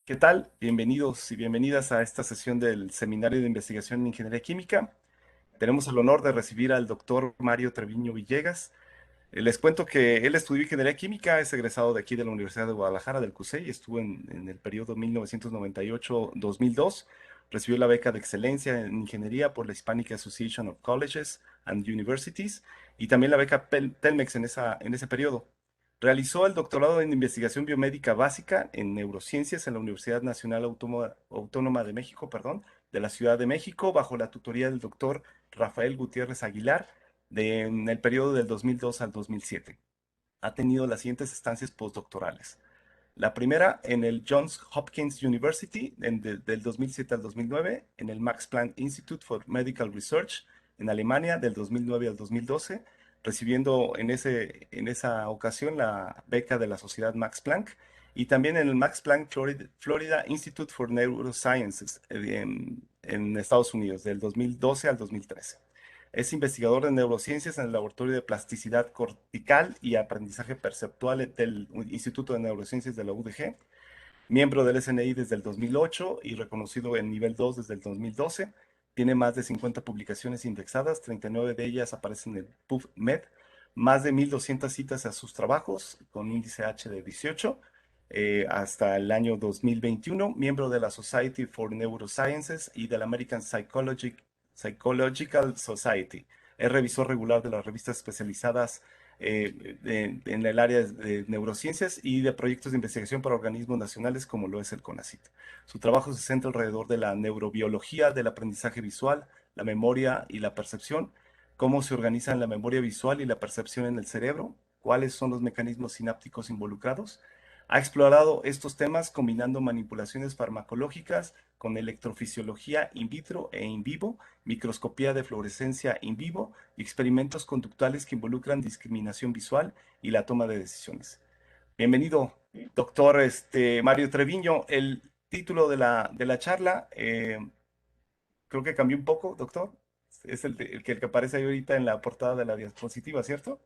¿Qué tal? Bienvenidos y bienvenidas a esta sesión del Seminario de Investigación en Ingeniería Química. Tenemos el honor de recibir al doctor Mario Treviño Villegas. Les cuento que él estudió Ingeniería Química, es egresado de aquí de la Universidad de Guadalajara, del CUSEI, estuvo en el periodo 1998-2002, recibió la beca de excelencia en Ingeniería por la Hispanic Association of Colleges and Universities y también la beca Telmex en ese periodo. Realizó el doctorado en investigación biomédica básica en neurociencias en la Universidad Nacional Autónoma de México, perdón, de la Ciudad de México, bajo la tutoría del doctor Rafael Gutiérrez Aguilar, en el periodo del 2002 al 2007. Ha tenido las siguientes estancias postdoctorales. La primera en el Johns Hopkins University del 2007 al 2009, en el Max Planck Institute for Medical Research en Alemania del 2009 al 2012, recibiendo en esa ocasión la beca de la Sociedad Max Planck, y también en el Max Planck Florida Institute for Neurosciences en Estados Unidos del 2012 al 2013. Es investigador de neurociencias en el Laboratorio de Plasticidad Cortical y Aprendizaje Perceptual del Instituto de Neurociencias de la UDG, miembro del SNI desde el 2008 y reconocido en nivel 2 desde el 2012. Tiene más de 50 publicaciones indexadas, 39 de ellas aparecen en el PubMed, más de 1,200 citas a sus trabajos, con índice H de 18, hasta el año 2021, miembro de la Society for Neurosciences y de la American Psychological Society. Es revisor regular de las revistas especializadas en el área de neurociencias y de proyectos de investigación para organismos nacionales como lo es el CONACYT. Su trabajo se centra alrededor de la neurobiología, del aprendizaje visual, la memoria y la percepción, cómo se organizan la memoria visual y la percepción en el cerebro, cuáles son los mecanismos sinápticos involucrados. Ha explorado estos temas combinando manipulaciones farmacológicas con electrofisiología in vitro e in vivo, microscopía de fluorescencia in vivo y experimentos conductuales que involucran discriminación visual y la toma de decisiones. Bienvenido, doctor Mario Treviño. El título de la charla creo que cambió un poco, doctor. Es el que aparece ahí ahorita en la portada de la diapositiva, ¿cierto?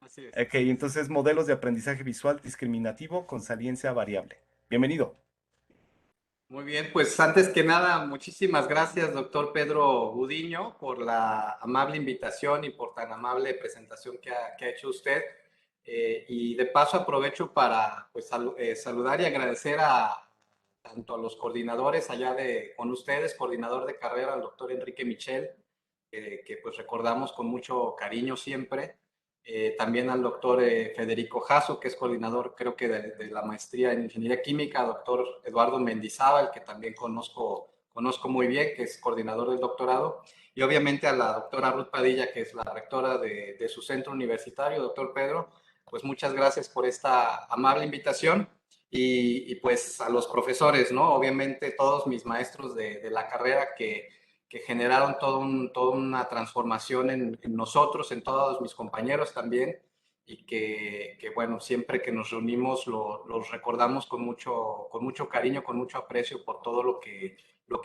Así es. Ok, entonces modelos de aprendizaje visual discriminativo con saliencia variable. Bienvenido. Muy bien, pues antes que nada, muchísimas gracias, doctor Pedro Gudiño, por la amable invitación y por tan amable presentación que ha hecho usted. Y de paso aprovecho para pues, saludar y agradecer tanto a los coordinadores allá con ustedes, coordinador de carrera, el doctor Enrique Michel, que pues recordamos con mucho cariño siempre. También al doctor Federico Jasso, que es coordinador, creo que de la maestría en Ingeniería Química, doctor Eduardo Mendizábal, que también conozco muy bien, que es coordinador del doctorado, y obviamente a la doctora Ruth Padilla, que es la rectora de su centro universitario, doctor Pedro, pues muchas gracias por esta amable invitación. Y pues a los profesores, ¿no? Obviamente todos mis maestros de la carrera que generaron toda una transformación en nosotros, en todos mis compañeros también, y bueno, siempre que nos reunimos los recordamos con mucho cariño, con mucho aprecio por todo lo que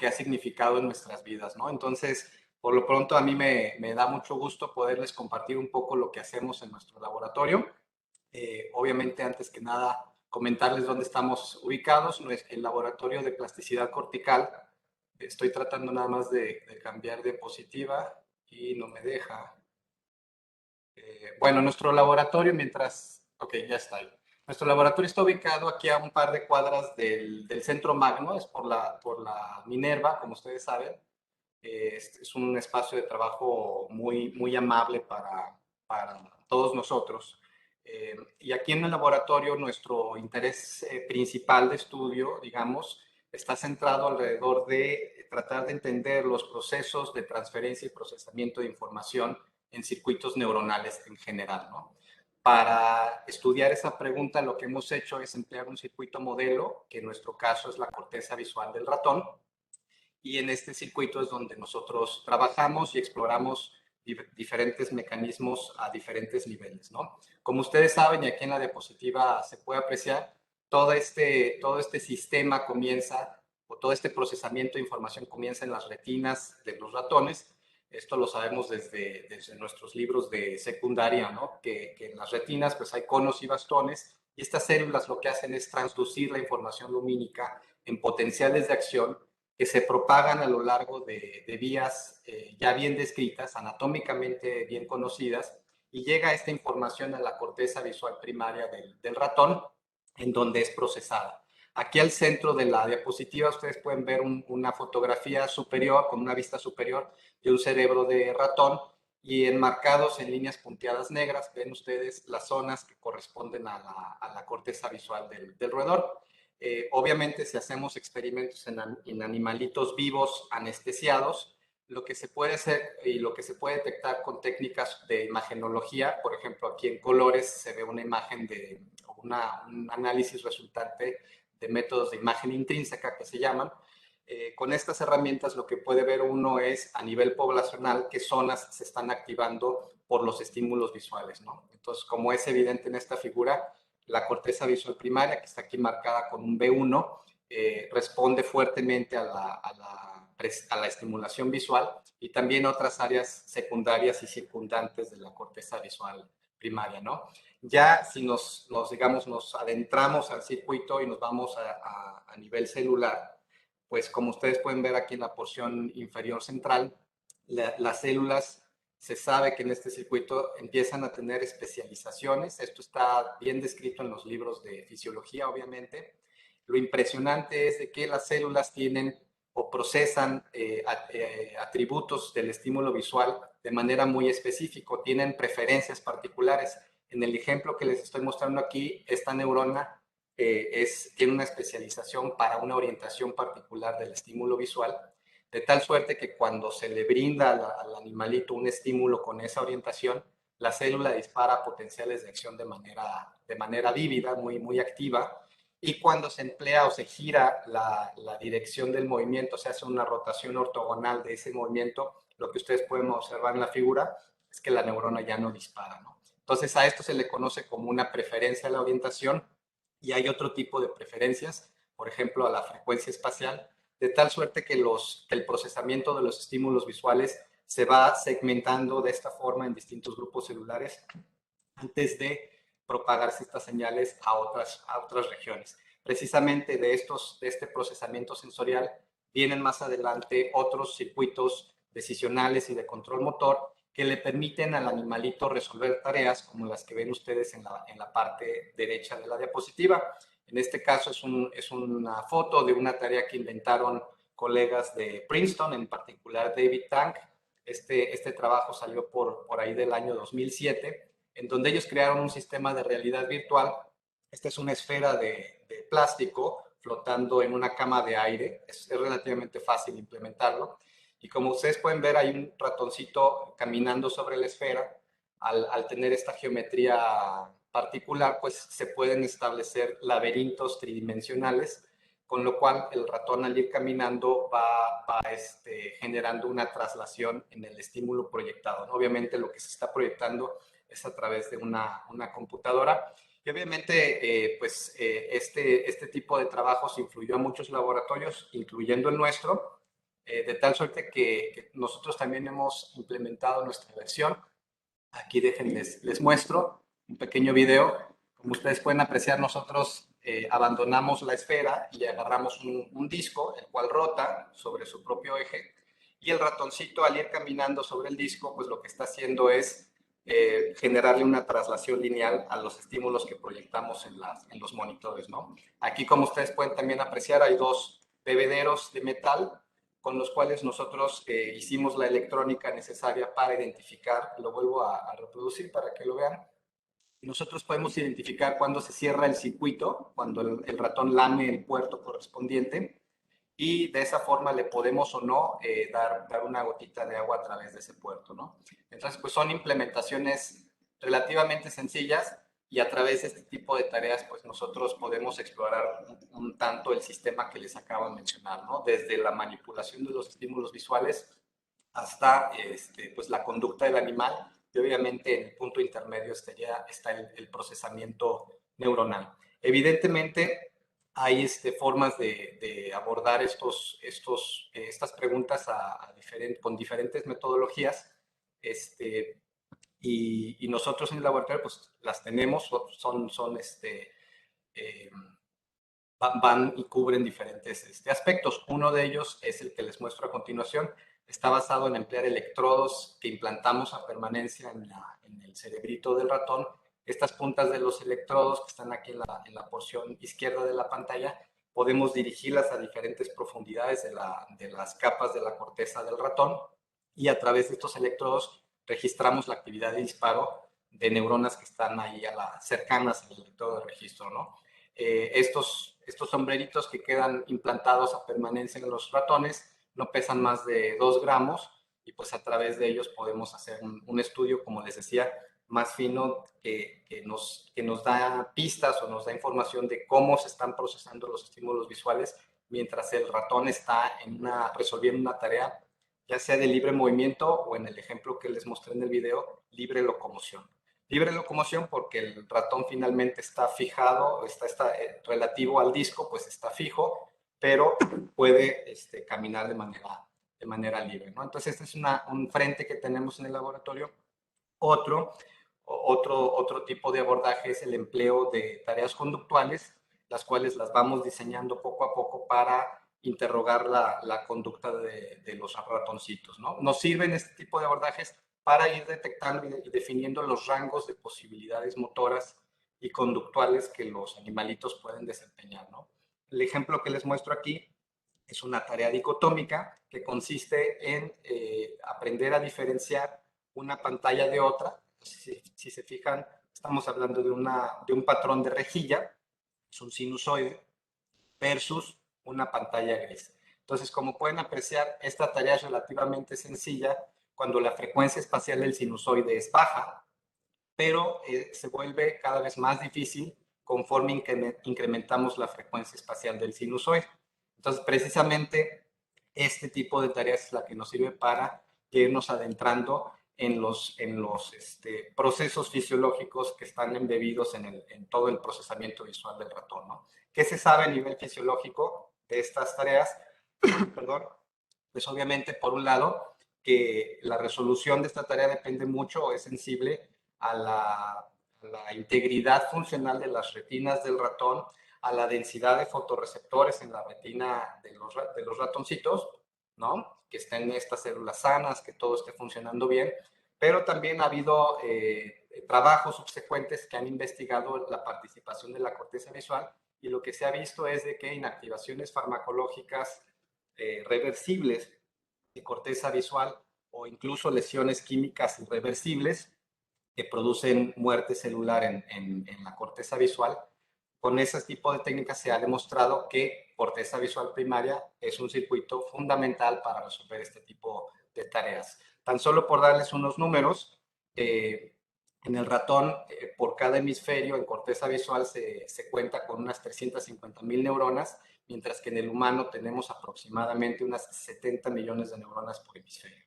ha significado en nuestras vidas, ¿no? Entonces, por lo pronto a mí me da mucho gusto poderles compartir un poco lo que hacemos en nuestro laboratorio. Obviamente, antes que nada, comentarles dónde estamos ubicados. El laboratorio de plasticidad cortical. Estoy tratando nada más de cambiar diapositiva y no me deja. Bueno, nuestro laboratorio, Ok, ya está ahí. Nuestro laboratorio está ubicado aquí a un par de cuadras del Centro Magno, es por la Minerva, como ustedes saben. Es un espacio de trabajo muy amable para todos nosotros. Y aquí en el laboratorio nuestro interés principal de estudio, digamos, está centrado alrededor de tratar de entender los procesos de transferencia y procesamiento de información en circuitos neuronales en general, ¿no? Para estudiar esa pregunta, lo que hemos hecho es emplear un circuito modelo, que en nuestro caso es la corteza visual del ratón, y en este circuito es donde nosotros trabajamos y exploramos diferentes mecanismos a diferentes niveles, ¿no? Como ustedes saben, y aquí en la diapositiva se puede apreciar, todo este sistema comienza, o todo este procesamiento de información comienza en las retinas de los ratones. Esto lo sabemos desde nuestros libros de secundaria, ¿no? Que en las retinas pues hay conos y bastones, y estas células lo que hacen es transducir la información lumínica en potenciales de acción que se propagan a lo largo de vías ya bien descritas, anatómicamente bien conocidas, y llega esta información a la corteza visual primaria del ratón, en donde es procesada. Aquí al centro de la diapositiva ustedes pueden ver una fotografía superior, con una vista superior de un cerebro de ratón, y enmarcados en líneas punteadas negras ven ustedes las zonas que corresponden a la corteza visual del roedor. Obviamente, si hacemos experimentos en animalitos vivos anestesiados, lo que se puede hacer y lo que se puede detectar con técnicas de imagenología, por ejemplo, aquí en colores se ve una imagen de un análisis resultante de métodos de imagen intrínseca que se llaman. Con estas herramientas lo que puede ver uno es a nivel poblacional qué zonas se están activando por los estímulos visuales, ¿no? Entonces, como es evidente en esta figura, la corteza visual primaria, que está aquí marcada con un B1, responde fuertemente a la estimulación visual, y también otras áreas secundarias y circundantes de la corteza visual primaria, ¿no? Ya si digamos, nos adentramos al circuito y nos vamos a nivel celular, pues como ustedes pueden ver aquí en la porción inferior central, las células, se sabe que en este circuito empiezan a tener especializaciones. Esto está bien descrito en los libros de fisiología, obviamente. Lo impresionante es de que las células tienen o procesan atributos del estímulo visual de manera muy específica, tienen preferencias particulares. En el ejemplo que les estoy mostrando aquí, esta neurona tiene una especialización para una orientación particular del estímulo visual, de tal suerte que cuando se le brinda al animalito un estímulo con esa orientación, la célula dispara potenciales de acción de manera vívida, muy, muy activa, y cuando se emplea o se gira la dirección del movimiento, se hace una rotación ortogonal de ese movimiento, lo que ustedes pueden observar en la figura es que la neurona ya no dispara, ¿no? Entonces a esto se le conoce como una preferencia a la orientación, y hay otro tipo de preferencias, por ejemplo a la frecuencia espacial, de tal suerte que el procesamiento de los estímulos visuales se va segmentando de esta forma en distintos grupos celulares antes de propagarse estas señales a otras regiones. Precisamente de este procesamiento sensorial vienen más adelante otros circuitos decisionales y de control motor que le permiten al animalito resolver tareas como las que ven ustedes en la parte derecha de la diapositiva. En este caso es una foto de una tarea que inventaron colegas de Princeton, en particular David Tang. Este trabajo salió por ahí del año 2007, en donde ellos crearon un sistema de realidad virtual. Esta es una esfera de plástico flotando en una cama de aire. Es relativamente fácil implementarlo. Y como ustedes pueden ver, hay un ratoncito caminando sobre la esfera. Al tener esta geometría particular, pues se pueden establecer laberintos tridimensionales, con lo cual el ratón al ir caminando va generando una traslación en el estímulo proyectado, ¿no? Obviamente lo que se está proyectando es a través de una computadora. Y obviamente, pues este tipo de trabajos influyó a muchos laboratorios, incluyendo el nuestro, de tal suerte que nosotros también hemos implementado nuestra versión. Aquí les muestro un pequeño video. Como ustedes pueden apreciar, nosotros abandonamos la esfera y agarramos un disco, el cual rota sobre su propio eje, y el ratoncito, al ir caminando sobre el disco, pues lo que está haciendo es generarle una traslación lineal a los estímulos que proyectamos en los monitores, ¿no? Aquí, como ustedes pueden también apreciar, hay dos bebederos de metal con los cuales nosotros hicimos la electrónica necesaria para identificar. Lo vuelvo a reproducir para que lo vean. Nosotros podemos identificar cuando se cierra el circuito, cuando el ratón lame el puerto correspondiente, y de esa forma le podemos o no dar una gotita de agua a través de ese puerto, ¿no? Entonces, pues son implementaciones relativamente sencillas, y a través de este tipo de tareas, pues nosotros podemos explorar un tanto el sistema que les acabo de mencionar, ¿no? Desde la manipulación de los estímulos visuales hasta pues la conducta del animal, y obviamente en el punto intermedio está el procesamiento neuronal. Evidentemente, hay formas de abordar estas preguntas con diferentes metodologías, y nosotros en el laboratorio pues las tenemos, son van y cubren diferentes aspectos. Uno de ellos es el que les muestro a continuación. Está basado en emplear electrodos que implantamos a permanencia en el cerebrito del ratón. Estas puntas de los electrodos que están aquí en la porción izquierda de la pantalla, podemos dirigirlas a diferentes profundidades de las capas de la corteza del ratón y a través de estos electrodos registramos la actividad de disparo de neuronas que están ahí cercanas al electrodo de registro, ¿no? Estos sombreritos que quedan implantados a permanencia en los ratones no pesan más de 2 gramos y pues a través de ellos podemos hacer un estudio, como les decía, más fino que nos da pistas o nos da información de cómo se están procesando los estímulos visuales mientras el ratón está resolviendo una tarea, ya sea de libre movimiento o en el ejemplo que les mostré en el video, libre locomoción. Libre locomoción porque el ratón finalmente está fijado, está relativo al disco, pues está fijo, pero puede caminar de manera libre, ¿no? Entonces, este es un frente que tenemos en el laboratorio. Otro tipo de abordaje es el empleo de tareas conductuales, las cuales las vamos diseñando poco a poco para interrogar la conducta de los ratoncitos, ¿no? Nos sirven este tipo de abordajes para ir detectando y definiendo los rangos de posibilidades motoras y conductuales que los animalitos pueden desempeñar, ¿no? El ejemplo que les muestro aquí es una tarea dicotómica que consiste en aprender a diferenciar una pantalla de otra. Si se fijan, estamos hablando de un patrón de rejilla, es un sinusoide, versus una pantalla gris. Entonces, como pueden apreciar, esta tarea es relativamente sencilla cuando la frecuencia espacial del sinusoide es baja, pero se vuelve cada vez más difícil conforme incrementamos la frecuencia espacial del sinusoide. Entonces, precisamente, este tipo de tareas es la que nos sirve para irnos adentrando en los procesos fisiológicos que están embebidos en todo el procesamiento visual del ratón, ¿no? ¿Qué se sabe a nivel fisiológico de estas tareas? Perdón. Pues obviamente, por un lado, que la resolución de esta tarea depende mucho o es sensible a la integridad funcional de las retinas del ratón, a la densidad de fotorreceptores en la retina de los ratoncitos, ¿no? Que estén estas células sanas, que todo esté funcionando bien, pero también ha habido trabajos subsecuentes que han investigado la participación de la corteza visual y lo que se ha visto es de que inactivaciones farmacológicas reversibles de corteza visual o incluso lesiones químicas irreversibles que producen muerte celular en la corteza visual. Con ese tipo de técnicas se ha demostrado que corteza visual primaria es un circuito fundamental para resolver este tipo de tareas. Tan solo por darles unos números, en el ratón, por cada hemisferio en corteza visual se cuenta con unas 350,000 neuronas, mientras que en el humano tenemos aproximadamente unas 70 millones de neuronas por hemisferio.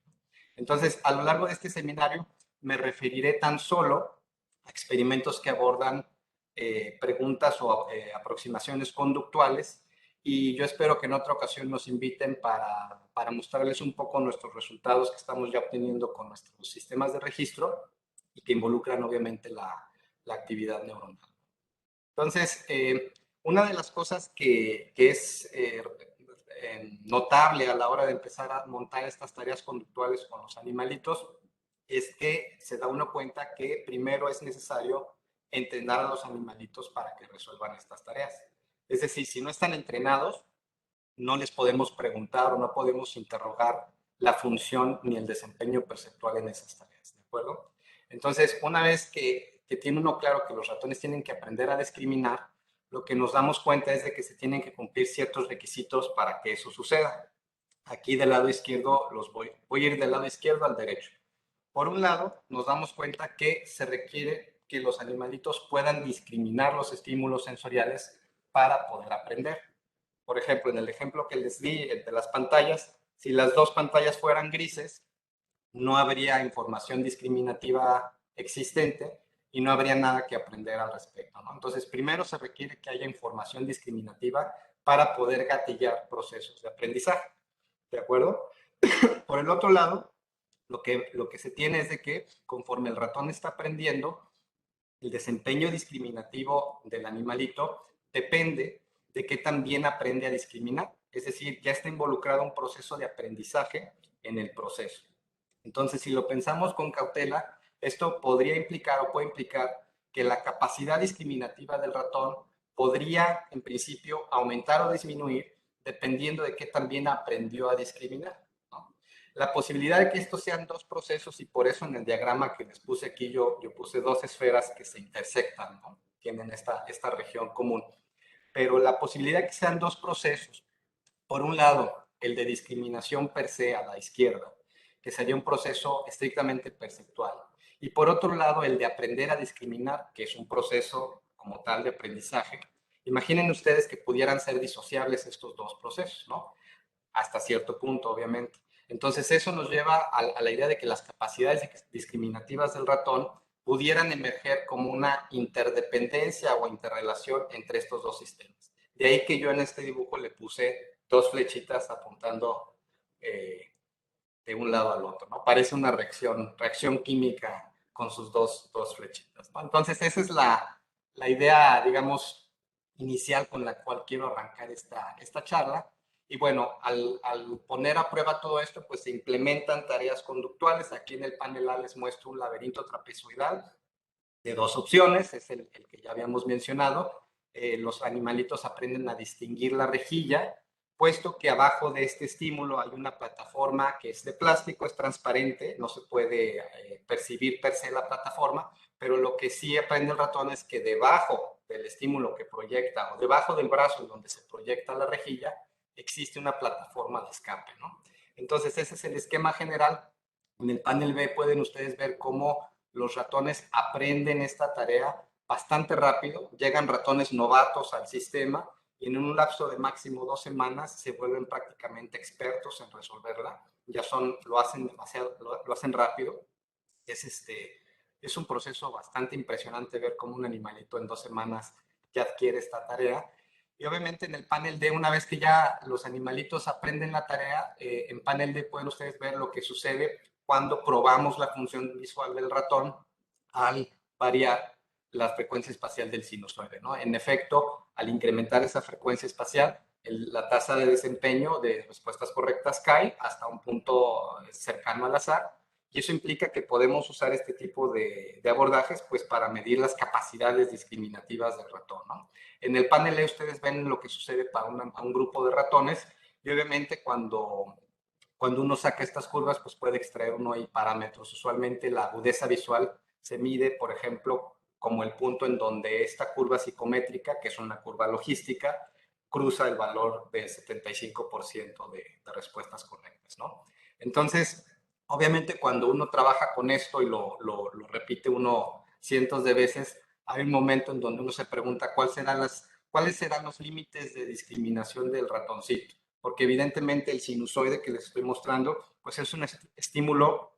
Entonces, a lo largo de este seminario me referiré tan solo a experimentos que abordan preguntas o aproximaciones conductuales y yo espero que en otra ocasión nos inviten para mostrarles un poco nuestros resultados que estamos ya obteniendo con nuestros sistemas de registro y que involucran obviamente la actividad neuronal. Entonces, una de las cosas que es notable a la hora de empezar a montar estas tareas conductuales con los animalitos es que se da uno cuenta que primero es necesario entrenar a los animalitos para que resuelvan estas tareas. Es decir, si no están entrenados, no les podemos preguntar o no podemos interrogar la función ni el desempeño perceptual en esas tareas, ¿de acuerdo? Entonces, una vez que tiene uno claro que los ratones tienen que aprender a discriminar, lo que nos damos cuenta es de que se tienen que cumplir ciertos requisitos para que eso suceda. Aquí del lado izquierdo voy a ir del lado izquierdo al derecho. Por un lado, nos damos cuenta que se requiere que los animalitos puedan discriminar los estímulos sensoriales para poder aprender. Por ejemplo, en el ejemplo que les di de las pantallas, si las dos pantallas fueran grises, no habría información discriminativa existente y no habría nada que aprender al respecto, ¿no? Entonces, primero se requiere que haya información discriminativa para poder gatillar procesos de aprendizaje, ¿de acuerdo? Por el otro lado, lo que se tiene es de que conforme el ratón está aprendiendo, el desempeño discriminativo del animalito depende de qué tan bien aprende a discriminar. Es decir, ya está involucrado un proceso de aprendizaje en el proceso. Entonces, si lo pensamos con cautela, esto podría implicar o puede implicar que la capacidad discriminativa del ratón podría, en principio, aumentar o disminuir dependiendo de qué tan bien aprendió a discriminar, ¿no? La posibilidad de que estos sean dos procesos, y por eso en el diagrama que les puse aquí yo puse dos esferas que se intersectan, ¿no? Tienen esta región común. Pero la posibilidad de que sean dos procesos, por un lado, el de discriminación per se a la izquierda, que sería un proceso estrictamente perceptual, y por otro lado, el de aprender a discriminar, que es un proceso como tal de aprendizaje. Imaginen ustedes que pudieran ser disociables estos dos procesos, ¿no? Hasta cierto punto, obviamente. Entonces, eso nos lleva a la idea de que las capacidades discriminativas del ratón pudieran emerger como una interdependencia o interrelación entre estos dos sistemas. De ahí que yo en este dibujo le puse dos flechitas apuntando de un lado al otro, ¿no? Parece una reacción química con sus dos flechitas, ¿no? Entonces, esa es la idea, digamos, inicial con la cual quiero arrancar esta charla. Y bueno, al poner a prueba todo esto, pues se implementan tareas conductuales. Aquí en el panel A les muestro un laberinto trapezoidal de dos opciones, es el que ya habíamos mencionado. Los animalitos aprenden a distinguir la rejilla, puesto que abajo de este estímulo hay una plataforma que es de plástico, es transparente, no se puede percibir per se la plataforma, pero lo que sí aprende el ratón es que debajo del estímulo que proyecta, o debajo del brazo donde se proyecta la rejilla, existe una plataforma de escape, ¿no? Entonces ese es el esquema general. En el panel B pueden ustedes ver cómo los ratones aprenden esta tarea bastante rápido, llegan ratones novatos al sistema y en un lapso de máximo 2 semanas se vuelven prácticamente expertos en resolverla. Ya lo hacen demasiado, lo hacen rápido. Es un proceso bastante impresionante ver cómo un animalito en 2 semanas ya adquiere esta tarea. Y obviamente en el panel D, una vez que ya los animalitos aprenden la tarea, en panel D pueden ustedes ver lo que sucede cuando probamos la función visual del ratón al variar la frecuencia espacial del sinusoide, ¿no? En efecto, al incrementar esa frecuencia espacial, la tasa de desempeño de respuestas correctas cae hasta un punto cercano al azar, y eso implica que podemos usar este tipo de abordajes pues, para medir las capacidades discriminativas del ratón, ¿no? En el panel E ustedes ven lo que sucede para un grupo de ratones, y obviamente cuando uno saca estas curvas, pues puede extraer uno ahí parámetros. Usualmente la agudeza visual se mide, por ejemplo, como el punto en donde esta curva psicométrica, que es una curva logística, cruza el valor del 75% de respuestas correctas, ¿no? Entonces, obviamente cuando uno trabaja con esto y lo repite uno cientos de veces, hay un momento en donde uno se pregunta cuáles serán los límites de discriminación del ratoncito, porque evidentemente el sinusoide que les estoy mostrando, pues es un estímulo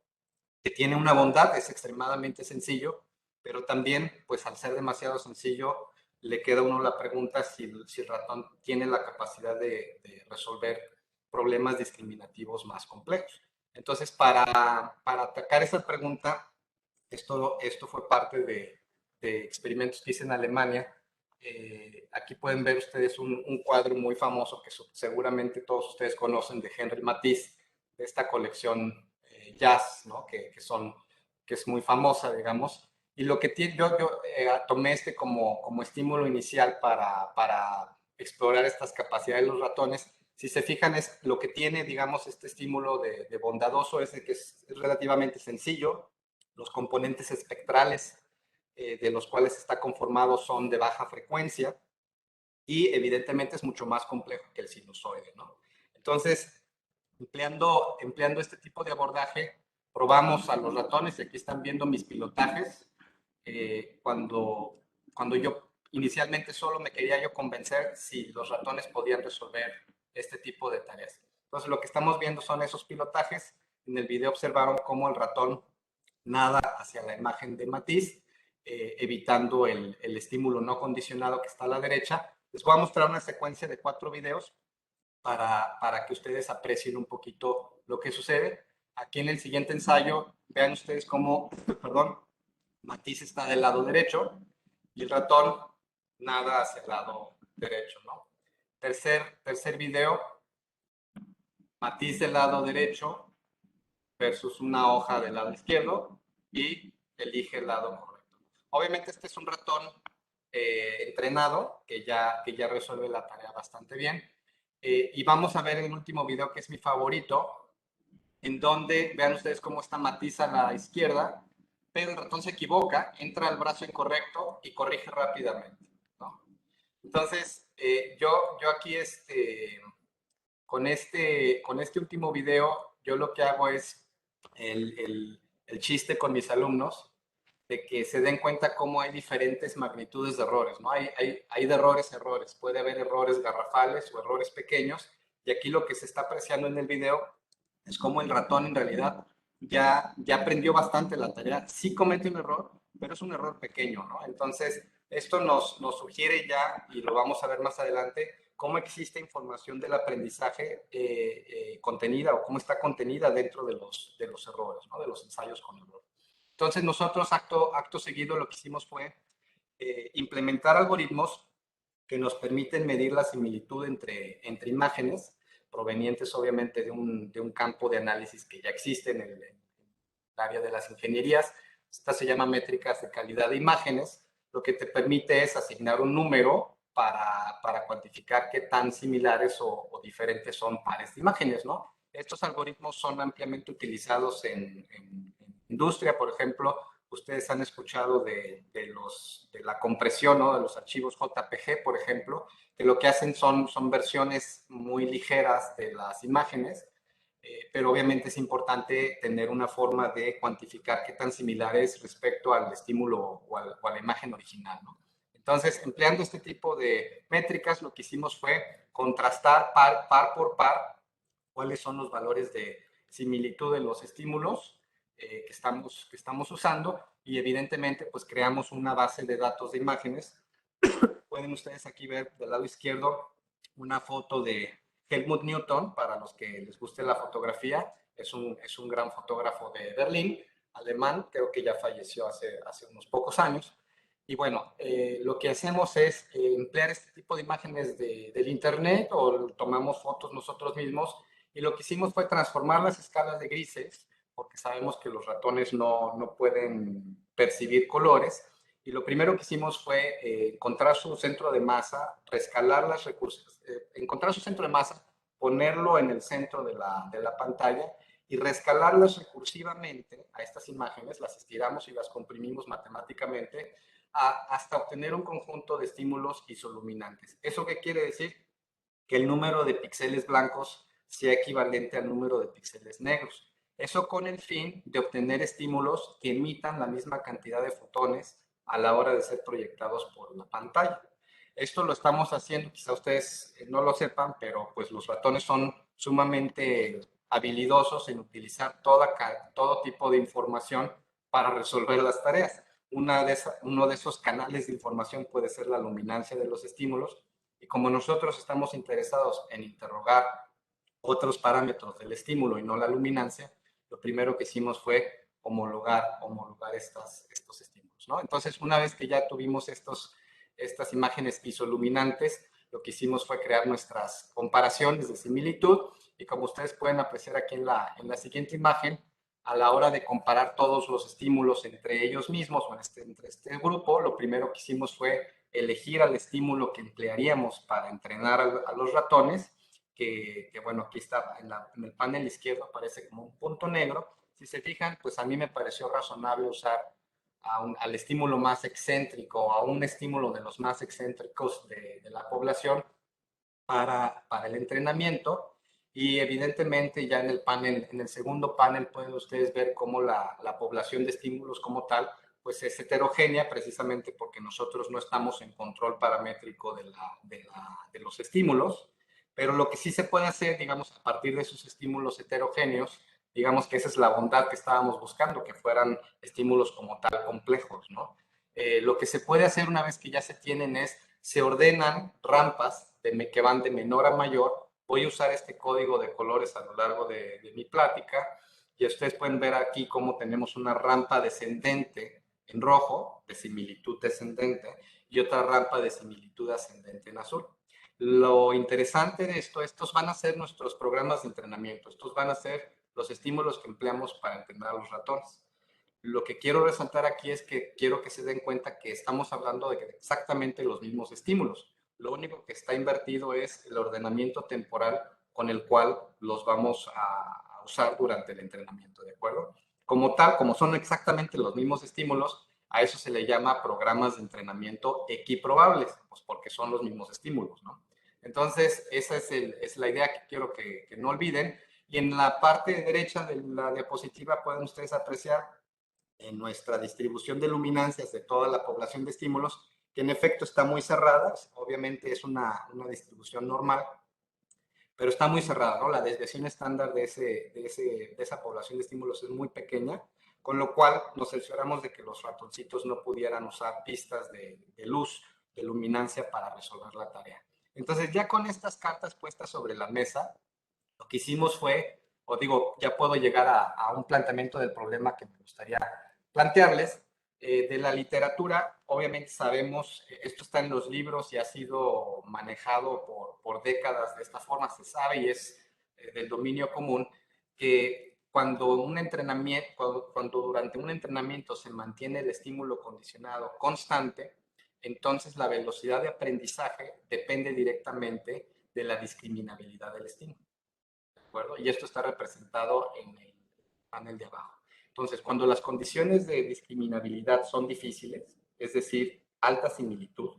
que tiene una bondad, es extremadamente sencillo, pero también, pues al ser demasiado sencillo, le queda a uno la pregunta si el ratón tiene la capacidad de resolver problemas discriminativos más complejos. Entonces, para atacar esa pregunta, esto fue parte de experimentos que hice en Alemania. Aquí pueden ver ustedes un cuadro muy famoso que seguramente todos ustedes conocen de Henri Matisse, de esta colección jazz, ¿no? Que es muy famosa, digamos. Y lo que tiene, yo tomé como estímulo inicial para explorar estas capacidades de los ratones. Si se fijan, es lo que tiene, digamos, este estímulo de bondadoso es de que es relativamente sencillo. Los componentes espectrales de los cuales está conformado son de baja frecuencia y evidentemente es mucho más complejo que el sinusoide, ¿no? Entonces, empleando este tipo de abordaje, probamos a los ratones, y aquí están viendo mis pilotajes, cuando yo inicialmente solo me quería yo convencer si los ratones podían resolver este tipo de tareas. Entonces, lo que estamos viendo son esos pilotajes. En el video observaron cómo el ratón nada hacia la imagen de Matisse, evitando el estímulo no condicionado que está a la derecha. Les voy a mostrar una secuencia de 4 videos para que ustedes aprecien un poquito lo que sucede. Aquí en el siguiente ensayo, vean ustedes cómo, perdón, Matisse está del lado derecho y el ratón nada hacia el lado derecho, ¿no? Tercer video, matiz del lado derecho versus una hoja del lado izquierdo y elige el lado correcto. Obviamente este es un ratón entrenado que ya resuelve la tarea bastante bien. Y vamos a ver el último video que es mi favorito, en donde vean ustedes cómo está matiz a la izquierda, pero el ratón se equivoca, entra al brazo incorrecto y corrige rápidamente, ¿no? Entonces, yo aquí con este último video, yo lo que hago es el chiste con mis alumnos de que se den cuenta cómo hay diferentes magnitudes de errores, ¿no? Hay de errores. Puede haber errores garrafales o errores pequeños. Y aquí lo que se está apreciando en el video es cómo el ratón en realidad ya aprendió bastante la tarea. Sí comete un error, pero es un error pequeño, ¿no? Entonces, esto nos sugiere ya, y lo vamos a ver más adelante, cómo existe información del aprendizaje contenida o cómo está contenida dentro de los errores, ¿no? De los ensayos con error. Entonces nosotros acto seguido lo que hicimos fue implementar algoritmos que nos permiten medir la similitud entre imágenes provenientes obviamente de un campo de análisis que ya existe en el área de las ingenierías. Esta se llama métricas de calidad de imágenes. Lo que te permite es asignar un número para cuantificar qué tan similares o diferentes son pares de imágenes, ¿no? Estos algoritmos son ampliamente utilizados en industria, por ejemplo, ustedes han escuchado de la compresión, ¿no? De los archivos JPG, por ejemplo, que lo que hacen son versiones muy ligeras de las imágenes, pero obviamente es importante tener una forma de cuantificar qué tan similar es respecto al estímulo o a la imagen original, ¿no? Entonces, empleando este tipo de métricas, lo que hicimos fue contrastar par por par cuáles son los valores de similitud de los estímulos que estamos usando y evidentemente pues creamos una base de datos de imágenes. Pueden ustedes aquí ver del lado izquierdo una foto de Helmut Newton, para los que les guste la fotografía, es un gran fotógrafo de Berlín, alemán, creo que ya falleció hace unos pocos años. Y bueno, lo que hacemos es emplear este tipo de imágenes del Internet o tomamos fotos nosotros mismos y lo que hicimos fue transformar las escalas de grises, porque sabemos que los ratones no pueden percibir colores, y lo primero que hicimos fue encontrar su centro de masa, rescalar las recursos, encontrar su centro de masa, ponerlo en el centro de la pantalla y rescalarlas recursivamente a estas imágenes, las estiramos y las comprimimos matemáticamente hasta obtener un conjunto de estímulos isoluminantes. ¿Eso qué quiere decir? Que el número de píxeles blancos sea equivalente al número de píxeles negros. Eso con el fin de obtener estímulos que emitan la misma cantidad de fotones a la hora de ser proyectados por la pantalla. Esto lo estamos haciendo, quizá ustedes no lo sepan, pero pues los ratones son sumamente habilidosos en utilizar todo tipo de información para resolver las tareas. Uno de esos canales de información puede ser la luminancia de los estímulos, y como nosotros estamos interesados en interrogar otros parámetros del estímulo y no la luminancia, lo primero que hicimos fue homologar estos estímulos, ¿no? Entonces, una vez que ya tuvimos estas imágenes isoluminantes, lo que hicimos fue crear nuestras comparaciones de similitud y como ustedes pueden apreciar aquí en la siguiente imagen, a la hora de comparar todos los estímulos entre ellos mismos o entre este grupo, lo primero que hicimos fue elegir al estímulo que emplearíamos para entrenar a los ratones, bueno, aquí está en el panel izquierdo aparece como un punto negro. Si se fijan, pues a mí me pareció razonable usar al estímulo más excéntrico, a un estímulo de los más excéntricos de la población para el entrenamiento. Y evidentemente ya en el panel, en el segundo panel pueden ustedes ver cómo la población de estímulos como tal pues es heterogénea precisamente porque nosotros no estamos en control paramétrico de los estímulos, pero lo que sí se puede hacer, digamos, a partir de esos estímulos heterogéneos, digamos que esa es la bondad que estábamos buscando, que fueran estímulos como tal complejos, ¿no? Lo que se puede hacer una vez que ya se tienen es, se ordenan rampas que van de menor a mayor. Voy a usar este código de colores a lo largo de mi plática y ustedes pueden ver aquí cómo tenemos una rampa descendente en rojo, de similitud descendente, y otra rampa de similitud ascendente en azul. Lo interesante de esto, estos van a ser nuestros programas de entrenamiento, estos van a ser los estímulos que empleamos para entrenar a los ratones. Lo que quiero resaltar aquí es que quiero que se den cuenta que estamos hablando de exactamente los mismos estímulos. Lo único que está invertido es el ordenamiento temporal con el cual los vamos a usar durante el entrenamiento, ¿de acuerdo? Como tal, como son exactamente los mismos estímulos, a eso se le llama programas de entrenamiento equiprobables, pues porque son los mismos estímulos, ¿no? Entonces, esa es la idea que quiero que no olviden. Y en la parte derecha de la diapositiva pueden ustedes apreciar en nuestra distribución de luminancias de toda la población de estímulos, que en efecto está muy cerrada, obviamente es una distribución normal, pero está muy cerrada, ¿no? La desviación estándar de esa población de estímulos es muy pequeña, con lo cual nos cercioramos de que los ratoncitos no pudieran usar pistas de luz, de luminancia para resolver la tarea. Entonces, ya con estas cartas puestas sobre la mesa, lo que hicimos fue, o digo, ya puedo llegar a un planteamiento del problema que me gustaría plantearles. De la literatura, obviamente sabemos, esto está en los libros y ha sido manejado por décadas de esta forma, se sabe y es del dominio común, que cuando un entrenamiento, cuando durante un entrenamiento se mantiene el estímulo condicionado constante, entonces la velocidad de aprendizaje depende directamente de la discriminabilidad del estímulo. ¿De acuerdo? Y esto está representado en el panel de abajo. Entonces, cuando las condiciones de discriminabilidad son difíciles, es decir, alta similitud,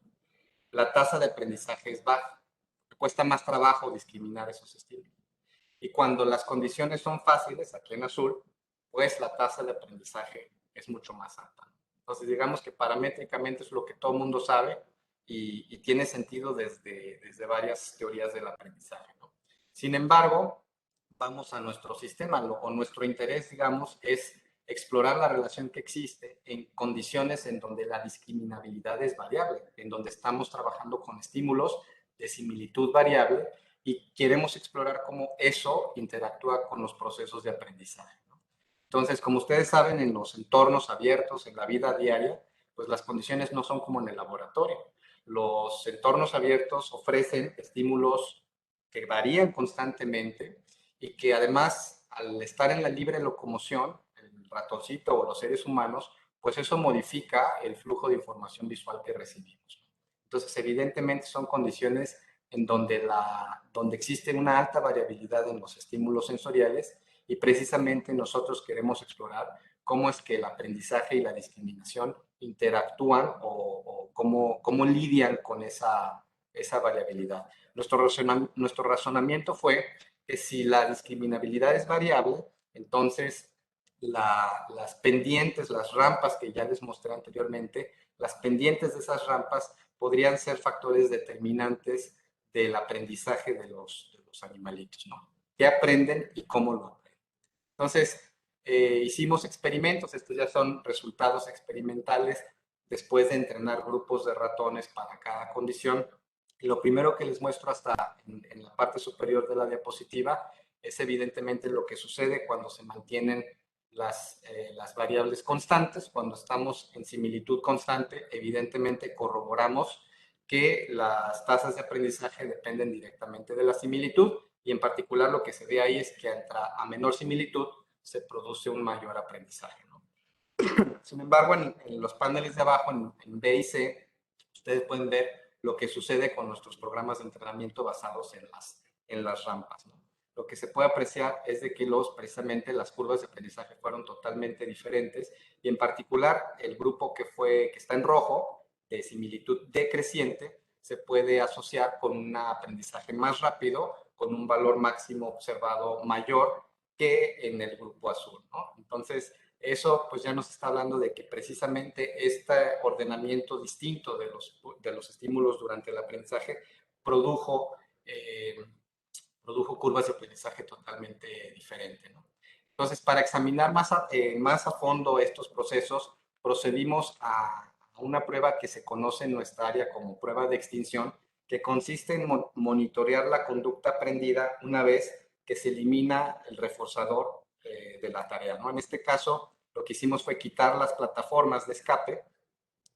la tasa de aprendizaje es baja. Cuesta más trabajo discriminar esos estímulos. Y cuando las condiciones son fáciles, aquí en azul, pues la tasa de aprendizaje es mucho más alta. Entonces, digamos que paramétricamente es lo que todo el mundo sabe y tiene sentido desde varias teorías del aprendizaje, ¿no? Sin embargo, vamos a nuestro sistema o nuestro interés, digamos, es explorar la relación que existe en condiciones en donde la discriminabilidad es variable, en donde estamos trabajando con estímulos de similitud variable y queremos explorar cómo eso interactúa con los procesos de aprendizaje, ¿no? Entonces, como ustedes saben, en los entornos abiertos, en la vida diaria, pues las condiciones no son como en el laboratorio. Los entornos abiertos ofrecen estímulos que varían constantemente y que además, al estar en la libre locomoción, el ratoncito o los seres humanos, pues eso modifica el flujo de información visual que recibimos. Entonces, evidentemente son condiciones en donde existe una alta variabilidad en los estímulos sensoriales y precisamente nosotros queremos explorar cómo es que el aprendizaje y la discriminación interactúan o cómo lidian con esa variabilidad. Nuestro razonamiento fue que si la discriminabilidad es variable, entonces las pendientes, las rampas que ya les mostré anteriormente, las pendientes de esas rampas podrían ser factores determinantes del aprendizaje de los animalitos, ¿no? ¿Qué aprenden y cómo lo aprenden? Entonces, hicimos experimentos, estos ya son resultados experimentales después de entrenar grupos de ratones para cada condición. Y lo primero que les muestro hasta en la parte superior de la diapositiva es evidentemente lo que sucede cuando se mantienen las variables constantes. Cuando estamos en similitud constante, evidentemente corroboramos que las tasas de aprendizaje dependen directamente de la similitud y en particular lo que se ve ahí es que a menor similitud se produce un mayor aprendizaje, ¿no? Sin embargo, en los paneles de abajo, en B y C, ustedes pueden ver lo que sucede con nuestros programas de entrenamiento basados en las rampas, ¿no? Lo que se puede apreciar es de que precisamente las curvas de aprendizaje fueron totalmente diferentes y en particular el grupo que está en rojo, de similitud decreciente, se puede asociar con un aprendizaje más rápido, con un valor máximo observado mayor que en el grupo azul, ¿no? Entonces, eso pues ya nos está hablando de que precisamente este ordenamiento distinto de los estímulos durante el aprendizaje produjo, eh, produjo curvas de aprendizaje totalmente diferentes, ¿no? Entonces, para examinar más a fondo estos procesos, procedimos a una prueba que se conoce en nuestra área como prueba de extinción, que consiste en monitorear la conducta aprendida una vez que se elimina el reforzador de la tarea, ¿no? En este caso, lo que hicimos fue quitar las plataformas de escape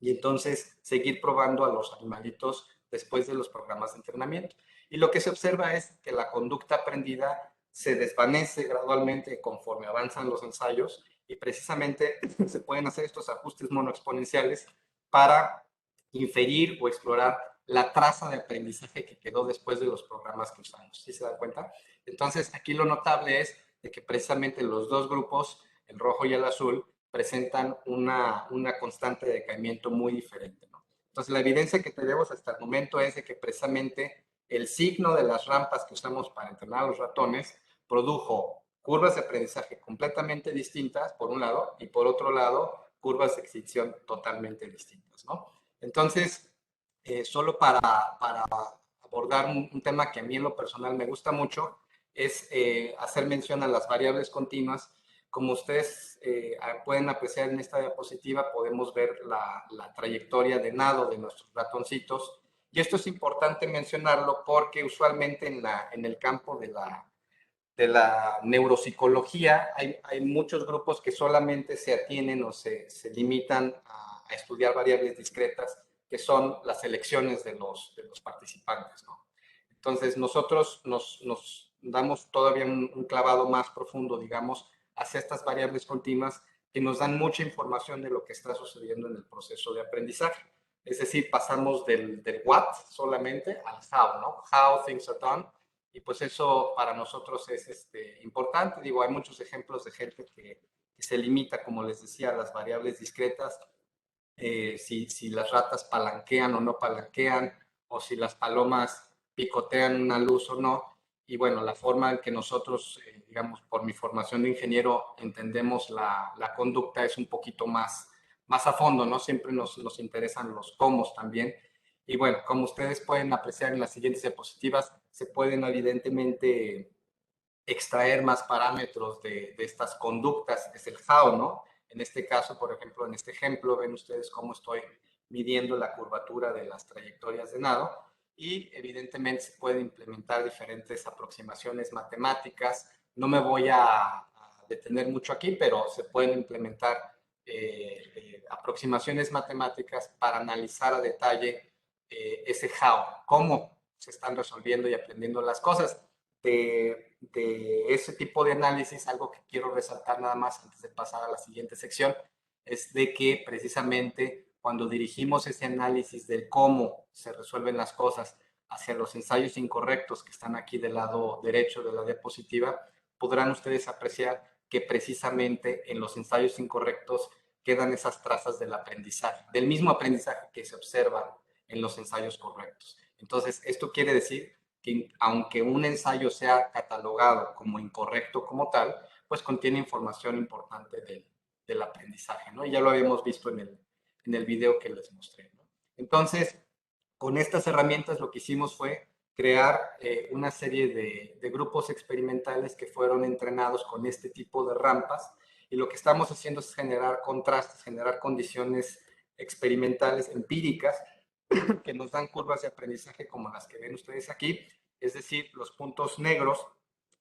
y entonces seguir probando a los animalitos después de los programas de entrenamiento. Y lo que se observa es que la conducta aprendida se desvanece gradualmente conforme avanzan los ensayos y precisamente se pueden hacer estos ajustes monoexponenciales para inferir o explorar la traza de aprendizaje que quedó después de los programas que usamos. ¿Sí se dan cuenta? Entonces, aquí lo notable es de que precisamente los dos grupos, el rojo y el azul, presentan una constante de decaimiento muy diferente, ¿no? Entonces, la evidencia que tenemos hasta el momento es de que precisamente el signo de las rampas que usamos para entrenar a los ratones produjo curvas de aprendizaje completamente distintas, por un lado, y por otro lado, curvas de extinción totalmente distintas, ¿no? Entonces, solo para abordar un tema que a mí en lo personal me gusta mucho, es hacer mención a las variables continuas. Como ustedes pueden apreciar en esta diapositiva, podemos ver la trayectoria de nado de nuestros ratoncitos. Y esto es importante mencionarlo porque usualmente en el campo de la neuropsicología hay muchos grupos que solamente se atienen o se limitan a estudiar variables discretas, que son las elecciones de los participantes, ¿no? Entonces, nosotros nos damos todavía un clavado más profundo, digamos, hacia estas variables continuas que nos dan mucha información de lo que está sucediendo en el proceso de aprendizaje. Es decir, pasamos del what solamente al how, ¿no? How things are done. Y pues eso para nosotros es importante. Digo, hay muchos ejemplos de gente que se limita, como les decía, a las variables discretas, si las ratas palanquean o no palanquean, o si las palomas picotean una luz o no. Y bueno, la forma en que nosotros, digamos, por mi formación de ingeniero, entendemos la conducta es un poquito más a fondo, ¿no? Siempre nos interesan los cómo también. Y bueno, como ustedes pueden apreciar en las siguientes diapositivas, se pueden evidentemente extraer más parámetros de estas conductas, es el how, ¿no? En este caso, por ejemplo, en este ejemplo, ven ustedes cómo estoy midiendo la curvatura de las trayectorias de nado y evidentemente se pueden implementar diferentes aproximaciones matemáticas. No me voy a detener mucho aquí, pero se pueden implementar aproximaciones matemáticas para analizar a detalle ese how, cómo se están resolviendo y aprendiendo las cosas. De ese tipo de análisis, algo que quiero resaltar nada más antes de pasar a la siguiente sección, es de que precisamente cuando dirigimos ese análisis del cómo se resuelven las cosas hacia los ensayos incorrectos que están aquí del lado derecho de la diapositiva, podrán ustedes apreciar que precisamente en los ensayos incorrectos quedan esas trazas del aprendizaje, del mismo aprendizaje que se observa en los ensayos correctos. Entonces, esto quiere decir que aunque un ensayo sea catalogado como incorrecto como tal, pues contiene información importante del aprendizaje, ¿no? Y ya lo habíamos visto en el video que les mostré, ¿no? Entonces, con estas herramientas lo que hicimos fue crear una serie de grupos experimentales que fueron entrenados con este tipo de rampas y lo que estamos haciendo es generar contrastes, generar condiciones experimentales empíricas que nos dan curvas de aprendizaje como las que ven ustedes aquí, es decir, los puntos negros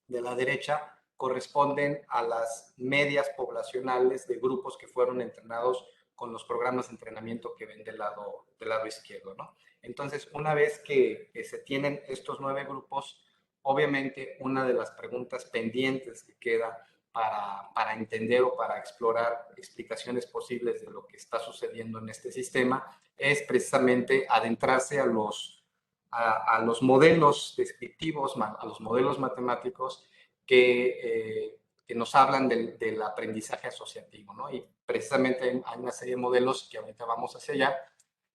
de la derecha corresponden a las medias poblacionales de grupos que fueron entrenados con los programas de entrenamiento que ven del lado izquierdo, ¿no? Entonces, una vez que se tienen estos 9 grupos, obviamente una de las preguntas pendientes que queda para entender o para explorar explicaciones posibles de lo que está sucediendo en este sistema es precisamente adentrarse a los modelos descriptivos, a los modelos matemáticos que nos hablan del aprendizaje asociativo, ¿no? Y precisamente hay una serie de modelos que ahorita vamos hacia allá,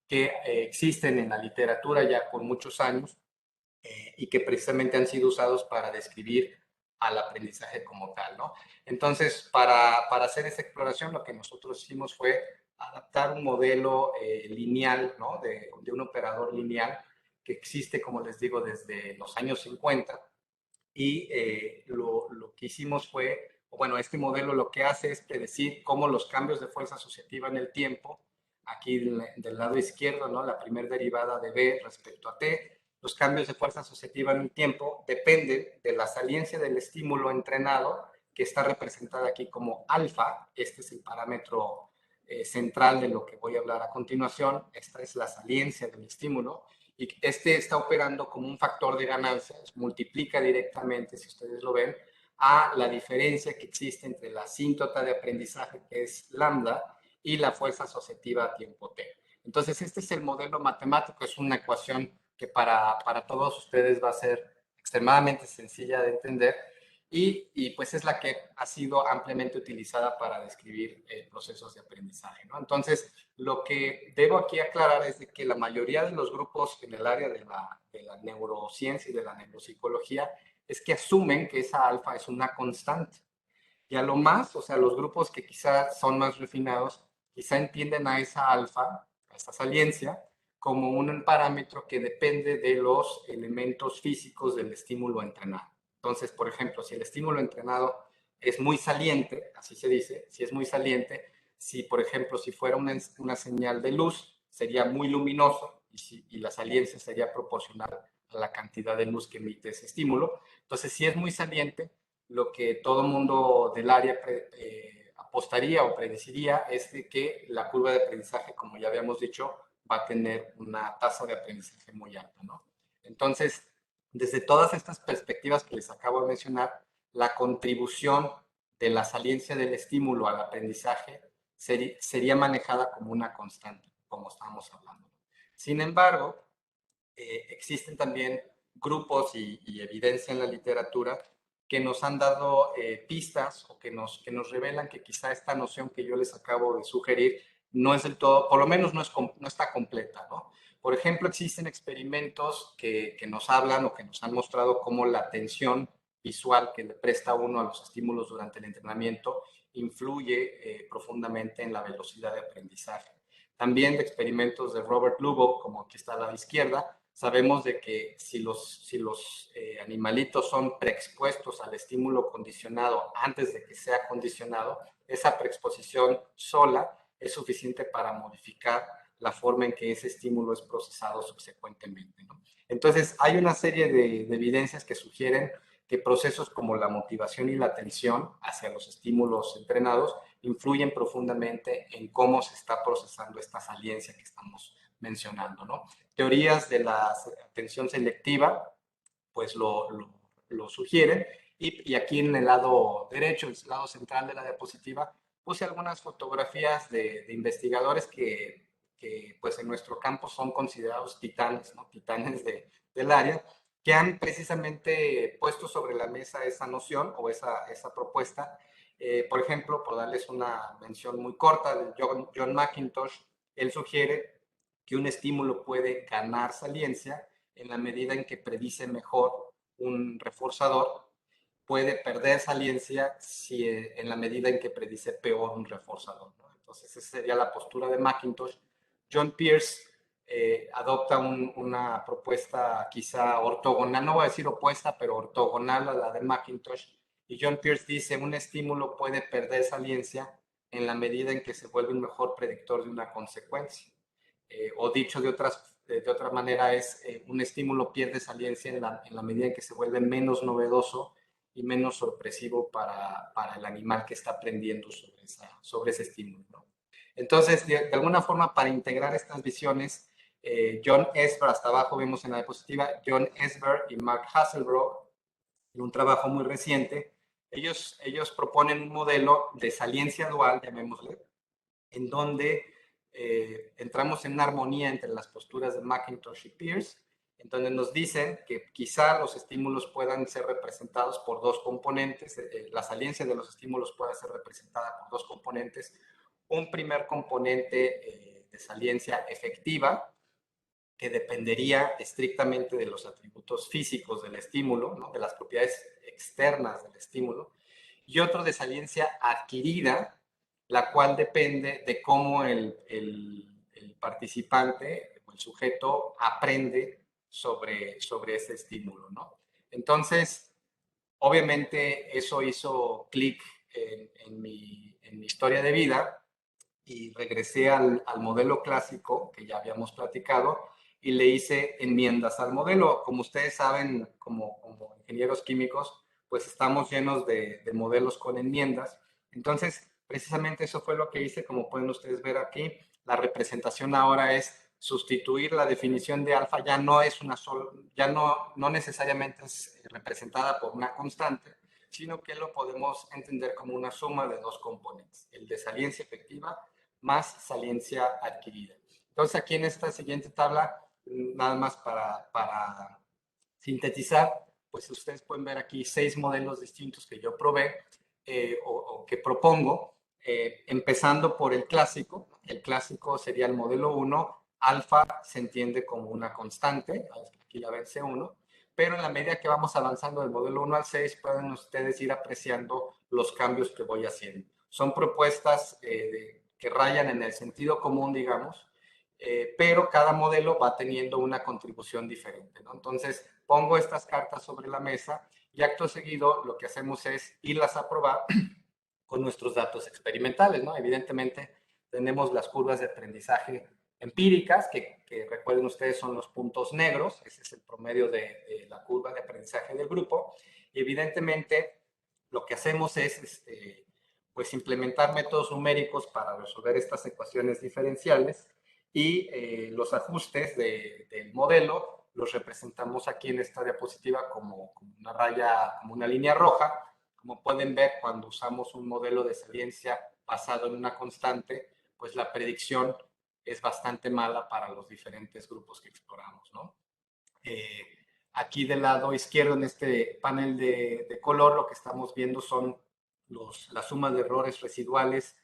que existen en la literatura ya por muchos años y que precisamente han sido usados para describir al aprendizaje como tal, ¿no? Entonces, para hacer esta exploración, lo que nosotros hicimos fue adaptar un modelo lineal, ¿no? De un operador lineal que existe, como les digo, desde los años 50 y lo que hicimos fue, bueno, este modelo lo que hace es predecir cómo los cambios de fuerza asociativa en el tiempo, aquí del lado izquierdo, ¿no? La primera derivada de B respecto a T, los cambios de fuerza asociativa en el tiempo dependen de la saliencia del estímulo entrenado, que está representada aquí como alfa, este es el parámetro central de lo que voy a hablar a continuación. Esta es la saliencia del estímulo y este está operando como un factor de ganancia, multiplica directamente, si ustedes lo ven, a la diferencia que existe entre la asíntota de aprendizaje, que es lambda, y la fuerza asociativa a tiempo t. Entonces, este es el modelo matemático, es una ecuación que para todos ustedes va a ser extremadamente sencilla de entender y pues es la que ha sido ampliamente utilizada para describir procesos de aprendizaje, ¿no? Entonces, lo que debo aquí aclarar es de que la mayoría de los grupos en el área de la neurociencia y de la neuropsicología es que asumen que esa alfa es una constante. Y a lo más, o sea, los grupos que quizás son más refinados, quizá entienden a esa alfa, a esa saliencia, como un parámetro que depende de los elementos físicos del estímulo entrenado. Entonces, por ejemplo, si el estímulo entrenado es muy saliente, así se dice, si es muy saliente, si por ejemplo, si fuera una señal de luz, sería muy luminoso y la saliencia sería proporcional a la cantidad de luz que emite ese estímulo. Entonces, si es muy saliente, lo que todo mundo del área apostaría o predeciría es de que la curva de aprendizaje, como ya habíamos dicho, va a tener una tasa de aprendizaje muy alta, ¿no? Entonces, desde todas estas perspectivas que les acabo de mencionar, la contribución de la saliencia del estímulo al aprendizaje sería manejada como una constante, como estamos hablando. Sin embargo, existen también grupos y evidencia en la literatura que nos han dado pistas o que nos revelan que quizá esta noción que yo les acabo de sugerir no es del todo, por lo menos no está completa, ¿no? Por ejemplo, existen experimentos que nos hablan o que nos han mostrado cómo la atención visual que le presta uno a los estímulos durante el entrenamiento influye profundamente en la velocidad de aprendizaje. También de experimentos de Robert Lugo, como aquí está a la izquierda, sabemos de que si los animalitos son preexpuestos al estímulo condicionado antes de que sea condicionado, esa preexposición sola es suficiente para modificar la forma en que ese estímulo es procesado subsecuentemente, ¿no? Entonces, hay una serie de evidencias que sugieren que procesos como la motivación y la atención hacia los estímulos entrenados influyen profundamente en cómo se está procesando esta saliencia que estamos mencionando, ¿no? Teorías de la atención selectiva, pues lo sugieren. Y aquí en el lado derecho, el lado central de la diapositiva, puse algunas fotografías de investigadores que, pues en nuestro campo son considerados titanes, ¿no? Titanes del área, que han precisamente puesto sobre la mesa esa noción o esa propuesta. Por ejemplo, por darles una mención muy corta de John McIntosh, él sugiere que un estímulo puede ganar saliencia en la medida en que predice mejor un reforzador, puede perder saliencia si, en la medida en que predice peor un reforzador, ¿no? Entonces, esa sería la postura de McIntosh. John Pierce adopta una propuesta quizá ortogonal, no voy a decir opuesta, pero ortogonal a la de McIntosh. Y John Pierce dice, un estímulo puede perder saliencia en la medida en que se vuelve un mejor predictor de una consecuencia. O dicho de otra manera, es un estímulo pierde saliencia en la medida en que se vuelve menos novedoso y menos sorpresivo para el animal que está aprendiendo sobre ese estímulo, ¿no? Entonces, de alguna forma, para integrar estas visiones, John Esber, hasta abajo vemos en la diapositiva, John Esber y Mark Hasselbrough, en un trabajo muy reciente, ellos proponen un modelo de saliencia dual, llamémosle, en donde entramos en una armonía entre las posturas de McIntosh y Pierce, en donde nos dicen que quizá los estímulos puedan ser representados por dos componentes, la saliencia de los estímulos pueda ser representada por dos componentes, un primer componente de saliencia efectiva, que dependería estrictamente de los atributos físicos del estímulo, ¿no? De las propiedades externas del estímulo, y otro de saliencia adquirida, la cual depende de cómo el participante o el sujeto aprende sobre ese estímulo, ¿no? Entonces, obviamente eso hizo clic en mi historia de vida y regresé al modelo clásico que ya habíamos platicado y le hice enmiendas al modelo. Como ustedes saben, como ingenieros químicos, pues estamos llenos de modelos con enmiendas. Entonces, Precisamente eso fue lo que hice, como pueden ustedes ver aquí. La representación ahora es sustituir la definición de alfa, ya no es una sola, ya no necesariamente es representada por una constante, sino que lo podemos entender como una suma de dos componentes, el de saliencia efectiva más saliencia adquirida. Entonces aquí en esta siguiente tabla, nada más para sintetizar, pues ustedes pueden ver aquí 6 modelos distintos que yo probé o que propongo, empezando por el clásico. El clásico sería el modelo 1. Alfa se entiende como una constante, aquí la ven C1, pero en la medida que vamos avanzando del modelo 1 al 6, pueden ustedes ir apreciando los cambios que voy haciendo. Son propuestas que rayan en el sentido común, digamos, pero cada modelo va teniendo una contribución diferente, ¿no? Entonces, pongo estas cartas sobre la mesa y acto seguido lo que hacemos es irlas a probar con nuestros datos experimentales, ¿no? Evidentemente, tenemos las curvas de aprendizaje empíricas, que recuerden ustedes son los puntos negros, ese es el promedio de la curva de aprendizaje del grupo, y evidentemente lo que hacemos es pues implementar métodos numéricos para resolver estas ecuaciones diferenciales y los ajustes del modelo los representamos aquí en esta diapositiva como una raya, como una línea roja. Como pueden ver, cuando usamos un modelo de saliencia basado en una constante, pues la predicción es bastante mala para los diferentes grupos que exploramos, ¿no? Aquí del lado izquierdo, en este panel de color, lo que estamos viendo son la suma de errores residuales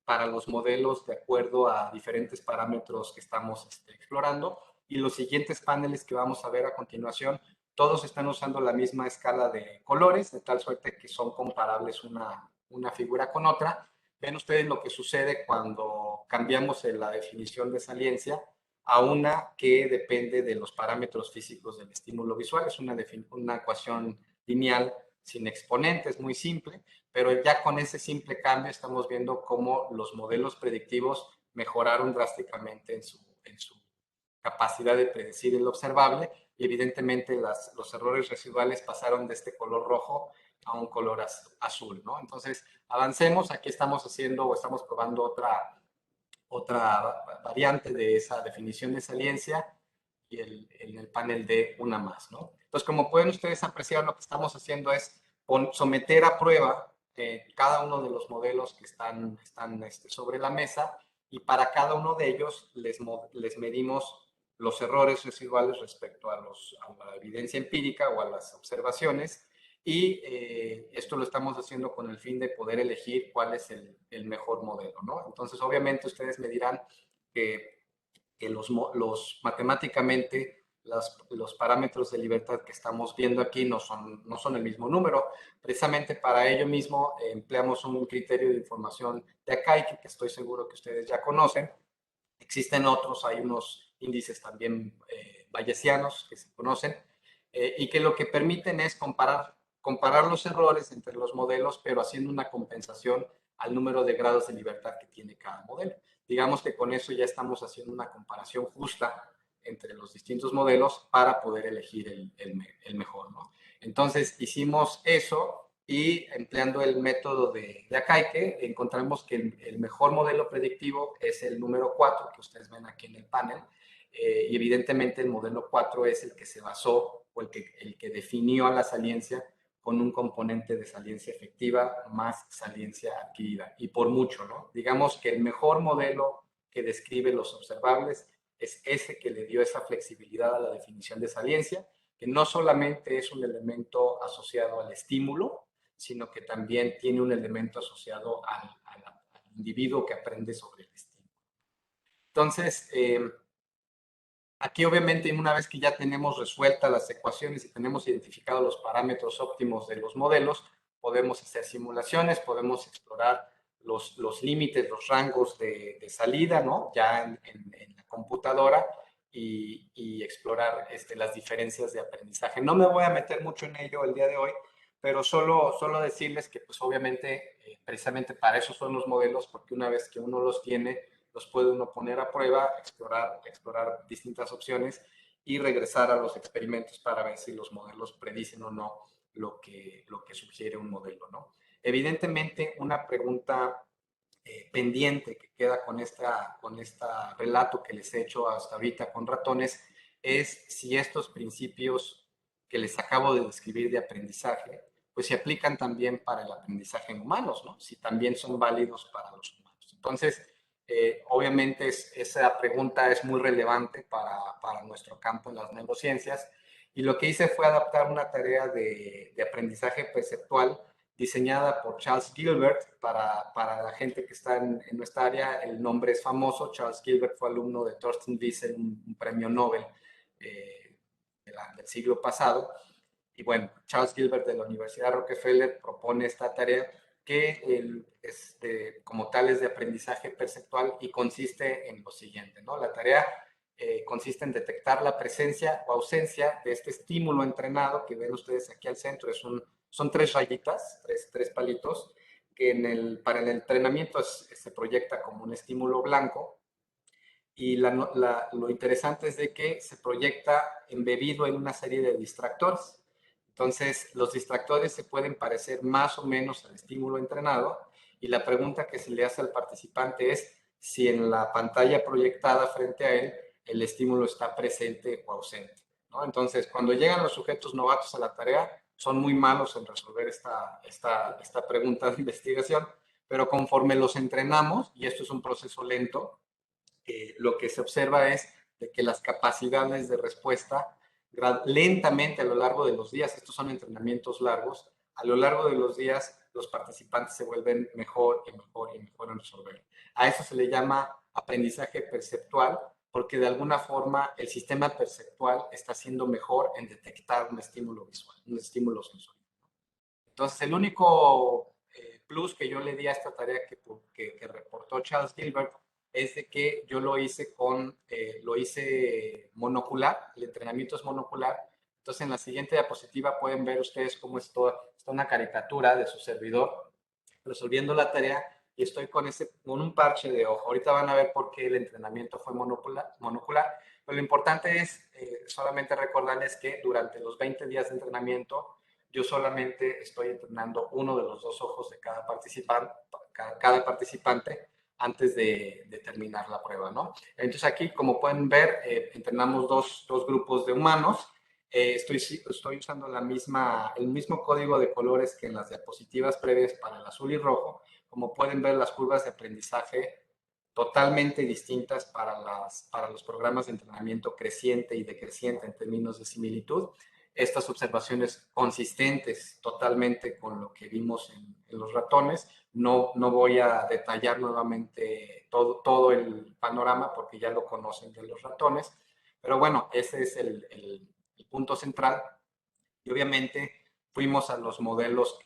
para los modelos de acuerdo a diferentes parámetros que estamos explorando. Y los siguientes paneles que vamos a ver a continuación, todos están usando la misma escala de colores, de tal suerte que son comparables una figura con otra. Ven ustedes lo que sucede cuando cambiamos la definición de saliencia a una que depende de los parámetros físicos del estímulo visual. Es una ecuación lineal sin exponentes, muy simple, pero ya con ese simple cambio estamos viendo cómo los modelos predictivos mejoraron drásticamente en su capacidad de predecir el observable y evidentemente los errores residuales pasaron de este color rojo a un color azul, ¿no? Entonces, avancemos, aquí estamos haciendo o estamos probando otra variante de esa definición de saliencia y en el panel de una más, ¿no? Entonces, como pueden ustedes apreciar, lo que estamos haciendo es someter a prueba cada uno de los modelos que están sobre la mesa y para cada uno de ellos les medimos los errores residuales respecto a la evidencia empírica o a las observaciones y esto lo estamos haciendo con el fin de poder elegir cuál es el mejor modelo, ¿no? Entonces, obviamente, ustedes me dirán que matemáticamente los parámetros de libertad que estamos viendo aquí no son el mismo número. Precisamente para ello mismo empleamos un criterio de información de Akaike, que estoy seguro que ustedes ya conocen. Existen otros, hay unos índices también bayesianos que se conocen y que lo que permiten es comparar los errores entre los modelos, pero haciendo una compensación al número de grados de libertad que tiene cada modelo. Digamos que con eso ya estamos haciendo una comparación justa entre los distintos modelos para poder elegir el mejor, ¿no? Entonces hicimos eso y empleando el método de Akaike encontramos que el mejor modelo predictivo es el número 4 que ustedes ven aquí en el panel y evidentemente el modelo 4 es el que se basó o el que definió a la saliencia con un componente de saliencia efectiva más saliencia adquirida y por mucho, ¿no? Digamos que el mejor modelo que describe los observables es ese que le dio esa flexibilidad a la definición de saliencia, que no solamente es un elemento asociado al estímulo, sino que también tiene un elemento asociado al individuo que aprende sobre el estímulo. Entonces, aquí obviamente una vez que ya tenemos resueltas las ecuaciones y tenemos identificados los parámetros óptimos de los modelos, podemos hacer simulaciones, podemos explorar los límites, los rangos de salida, ¿no? Ya en la computadora y explorar las diferencias de aprendizaje. No me voy a meter mucho en ello el día de hoy, pero solo decirles que pues obviamente precisamente para eso son los modelos, porque una vez que uno los tiene, los puede uno poner a prueba, explorar distintas opciones y regresar a los experimentos para ver si los modelos predicen o no lo que sugiere un modelo, ¿no? Evidentemente, una pregunta pendiente que queda con este relato que les he hecho hasta ahorita con ratones es si estos principios que les acabo de describir de aprendizaje, pues se aplican también para el aprendizaje en humanos, ¿no? Si también son válidos para los humanos. Entonces, obviamente esa pregunta es muy relevante para nuestro campo en las neurociencias y lo que hice fue adaptar una tarea de aprendizaje perceptual diseñada por Charles Gilbert. Para la gente que está en nuestra área, el nombre es famoso. Charles Gilbert fue alumno de Thorsten Wiesel, un premio Nobel del siglo pasado. Y bueno, Charles Gilbert de la Universidad Rockefeller propone esta tarea que como tal es de aprendizaje perceptual y consiste en lo siguiente, ¿no? La tarea consiste en detectar la presencia o ausencia de este estímulo entrenado que ven ustedes aquí al centro. Son tres rayitas, tres palitos, que para el entrenamiento se proyecta como un estímulo blanco y lo interesante es de que se proyecta embebido en una serie de distractores. Entonces, los distractores se pueden parecer más o menos al estímulo entrenado y la pregunta que se le hace al participante es si en la pantalla proyectada frente a él el estímulo está presente o ausente, ¿no? Entonces, cuando llegan los sujetos novatos a la tarea, son muy malos en resolver esta pregunta de investigación, pero conforme los entrenamos, y esto es un proceso lento, lo que se observa es de que las capacidades de respuesta lentamente a lo largo de los días, estos son entrenamientos largos, a lo largo de los días los participantes se vuelven mejor y mejor y mejor en resolver. A eso se le llama aprendizaje perceptual, porque de alguna forma el sistema perceptual está siendo mejor en detectar un estímulo visual, un estímulo sensorial. Entonces, el único plus que yo le di a esta tarea que reportó Charles Gilbert es de que yo lo hice monocular, el entrenamiento es monocular. Entonces, en la siguiente diapositiva pueden ver ustedes cómo está una caricatura de su servidor resolviendo la tarea y estoy con un parche de ojo. Ahorita van a ver por qué el entrenamiento fue monocular, pero lo importante es solamente recordarles que durante los 20 días de entrenamiento yo solamente estoy entrenando uno de los dos ojos de cada participante antes de terminar la prueba, ¿no? Entonces aquí, como pueden ver, entrenamos dos grupos de humanos. Estoy usando el mismo código de colores que en las diapositivas previas para el azul y rojo. Como pueden ver, las curvas de aprendizaje totalmente distintas para los programas de entrenamiento creciente y decreciente en términos de similitud. Estas observaciones consistentes totalmente con lo que vimos en los ratones. No voy a detallar nuevamente todo el panorama porque ya lo conocen de los ratones, pero bueno, ese es el punto central. Y obviamente fuimos a los modelos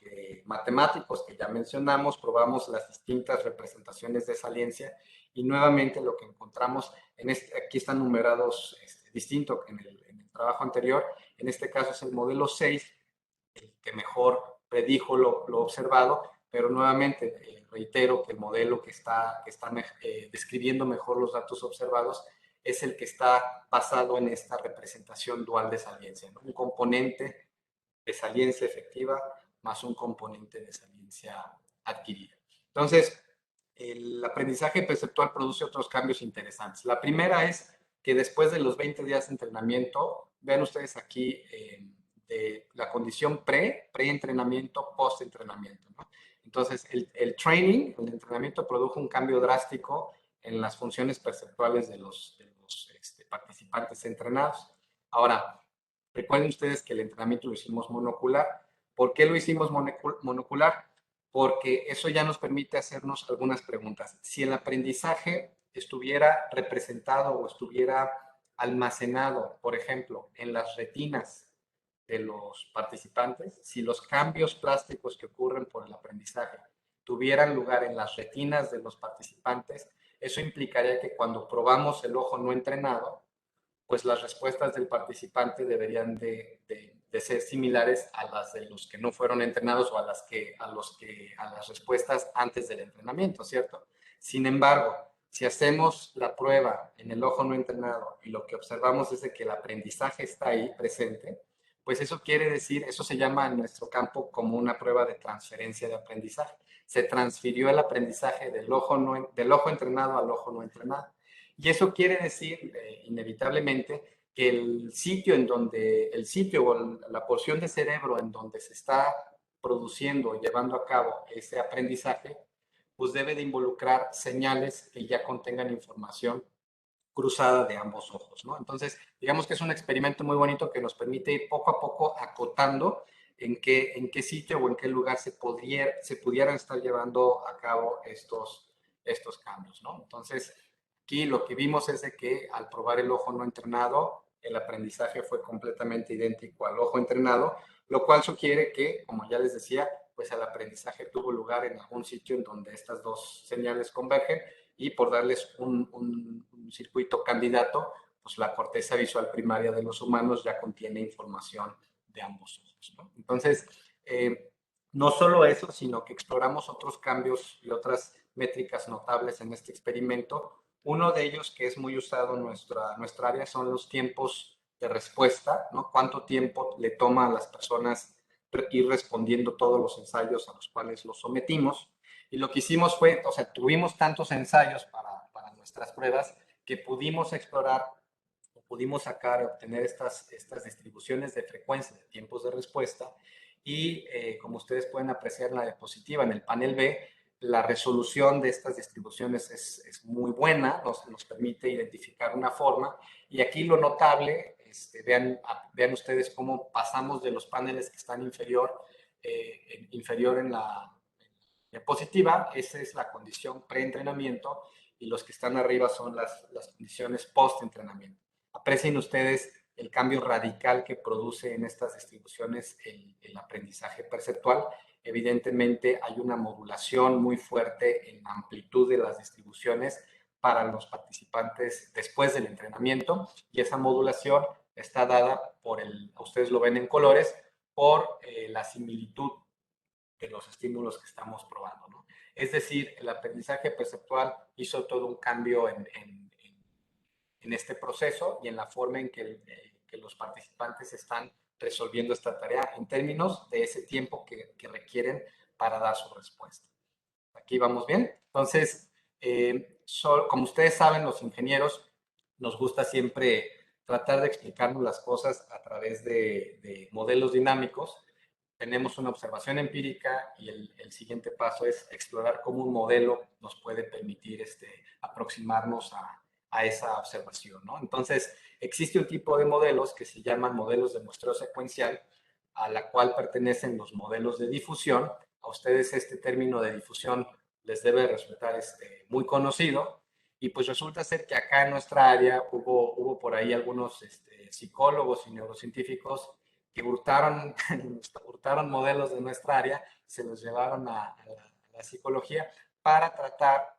matemáticos que ya mencionamos, probamos las distintas representaciones de saliencia y nuevamente lo que encontramos, aquí están numerados distinto que en el trabajo anterior, en este caso es el modelo 6, el que mejor predijo lo observado, pero nuevamente reitero que el modelo que está describiendo mejor los datos observados es el que está basado en esta representación dual de saliencia, ¿no? Un componente de saliencia efectiva más un componente de saliencia adquirida. Entonces, el aprendizaje perceptual produce otros cambios interesantes. La primera es que después de los 20 días de entrenamiento, vean ustedes aquí de la condición pre-entrenamiento, post-entrenamiento, ¿no? Entonces, el training, el entrenamiento produjo un cambio drástico en las funciones perceptuales de los participantes entrenados. Ahora, recuerden ustedes que el entrenamiento lo hicimos monocular. ¿Por qué lo hicimos monocular? Porque eso ya nos permite hacernos algunas preguntas. Si el aprendizaje estuviera representado o estuviera almacenado, por ejemplo, en las retinas de los participantes, si los cambios plásticos que ocurren por el aprendizaje tuvieran lugar en las retinas de los participantes, eso implicaría que cuando probamos el ojo no entrenado, pues las respuestas del participante deberían de ser similares a las de los que no fueron entrenados o a las respuestas antes del entrenamiento, ¿cierto? Sin embargo, si hacemos la prueba en el ojo no entrenado y lo que observamos es de que el aprendizaje está ahí presente, Pues eso quiere decir, eso se llama en nuestro campo como una prueba de transferencia de aprendizaje. Se transfirió el aprendizaje del ojo entrenado al ojo no entrenado. Y eso quiere decir, inevitablemente, que el sitio o la porción de cerebro en donde se está produciendo y llevando a cabo ese aprendizaje, pues debe de involucrar señales que ya contengan información cruzada de ambos ojos, ¿no? Entonces, digamos que es un experimento muy bonito que nos permite ir poco a poco acotando en qué sitio o en qué lugar se pudieran estar llevando a cabo estos cambios, ¿no? Entonces, aquí lo que vimos es de que al probar el ojo no entrenado, el aprendizaje fue completamente idéntico al ojo entrenado, lo cual sugiere que, como ya les decía, pues el aprendizaje tuvo lugar en algún sitio en donde estas dos señales convergen y por darles un circuito candidato, pues la corteza visual primaria de los humanos ya contiene información de ambos ojos, ¿no? Entonces, no solo eso, sino que exploramos otros cambios y otras métricas notables en este experimento. Uno de ellos que es muy usado en nuestra área son los tiempos de respuesta, ¿no? Cuánto tiempo le toma a las personas ir respondiendo todos los ensayos a los cuales los sometimos. Y lo que hicimos fue, o sea, tuvimos tantos ensayos para nuestras pruebas que pudimos explorar o pudimos sacar, obtener estas distribuciones de frecuencia de tiempos de respuesta y como ustedes pueden apreciar en la diapositiva, en el panel B, la resolución de estas distribuciones es muy buena, nos permite identificar una forma y aquí lo notable, vean ustedes cómo pasamos de los paneles que están inferior en la diapositiva, esa es la condición preentrenamiento y los que están arriba son las condiciones postentrenamiento. Aprecien ustedes el cambio radical que produce en estas distribuciones el aprendizaje perceptual. Evidentemente hay una modulación muy fuerte en la amplitud de las distribuciones para los participantes después del entrenamiento y esa modulación está dada ustedes lo ven en colores, por la similitud de los estímulos que estamos probando, ¿no? Es decir, el aprendizaje perceptual hizo todo un cambio en este proceso y en la forma en que los participantes están resolviendo esta tarea en términos de ese tiempo que requieren para dar su respuesta. Aquí vamos bien. Entonces, como ustedes saben, los ingenieros nos gusta siempre tratar de explicarnos las cosas a través de modelos dinámicos. Tenemos una observación empírica y el siguiente paso es explorar cómo un modelo nos puede permitir aproximarnos a esa observación, ¿no? Entonces, existe un tipo de modelos que se llaman modelos de muestreo secuencial, a la cual pertenecen los modelos de difusión. A ustedes este término de difusión les debe resultar muy conocido y pues resulta ser que acá en nuestra área hubo por ahí algunos psicólogos y neurocientíficos que hurtaron modelos de nuestra área, se los llevaron a la psicología para tratar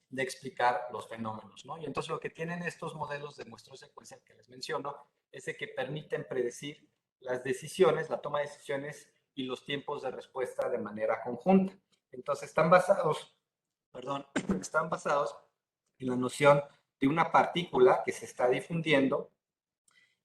de explicar los fenómenos, ¿no? Y entonces lo que tienen estos modelos de muestreo secuencial que les menciono es de que permiten predecir las decisiones, la toma de decisiones y los tiempos de respuesta de manera conjunta. Entonces perdón, están basados en la noción de una partícula que se está difundiendo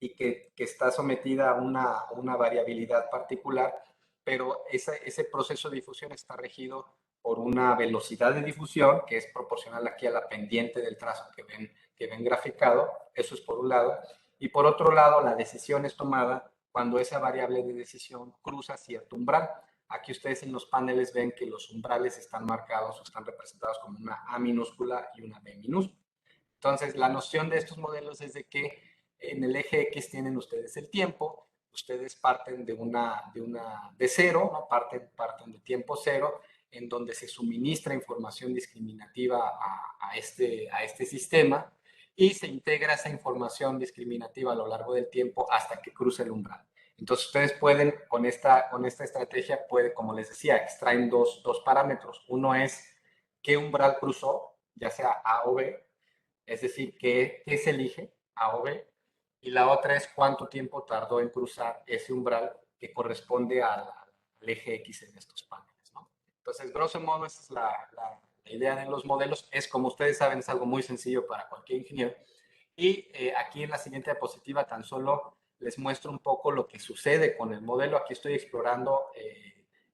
y que está sometida a una variabilidad particular, pero ese proceso de difusión está regido por una velocidad de difusión que es proporcional aquí a la pendiente del trazo que ven graficado, eso es por un lado, y por otro lado la decisión es tomada cuando esa variable de decisión cruza cierto umbral. Aquí ustedes en los paneles ven que los umbrales están marcados o están representados como una A minúscula y una B minúscula. Entonces, la noción de estos modelos es de que en el eje X tienen ustedes el tiempo, ustedes parten de cero, ¿no? Parten de tiempo cero, en donde se suministra información discriminativa a este sistema y se integra esa información discriminativa a lo largo del tiempo hasta que cruce el umbral. Entonces, ustedes pueden, con esta estrategia, como les decía, extraen dos parámetros. Uno es qué umbral cruzó, ya sea A o B, es decir, qué se elige, A o B, y la otra es cuánto tiempo tardó en cruzar ese umbral que corresponde al eje X en estos paneles, ¿no? Entonces, grosso modo, esa es la idea de los modelos. Es, como ustedes saben, es algo muy sencillo para cualquier ingeniero. Y aquí en la siguiente diapositiva tan solo les muestro un poco lo que sucede con el modelo. Aquí estoy explorando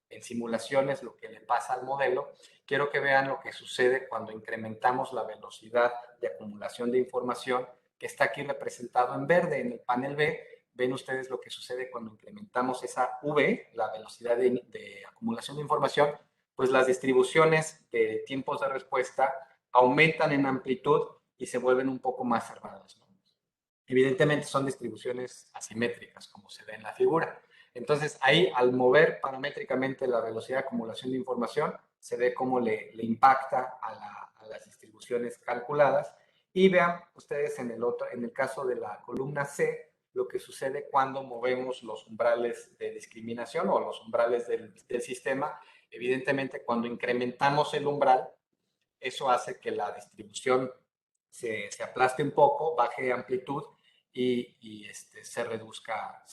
en simulaciones lo que le pasa al modelo. Quiero que vean lo que sucede cuando incrementamos la velocidad de acumulación de información, que está aquí representado en verde en el panel B. Ven ustedes lo que sucede cuando incrementamos esa V, la velocidad de acumulación de información, pues las distribuciones de tiempos de respuesta aumentan en amplitud y se vuelven un poco más cerradas, ¿no? Evidentemente son distribuciones asimétricas, como se ve en la figura. Entonces, ahí al mover paramétricamente la velocidad de acumulación de información, se ve cómo le impacta a las distribuciones calculadas. Y vean ustedes en el caso de la columna C, lo que sucede cuando movemos los umbrales de discriminación o los umbrales del sistema. Evidentemente, cuando incrementamos el umbral, eso hace que la distribución se aplaste un poco, baje de amplitud y se reduzca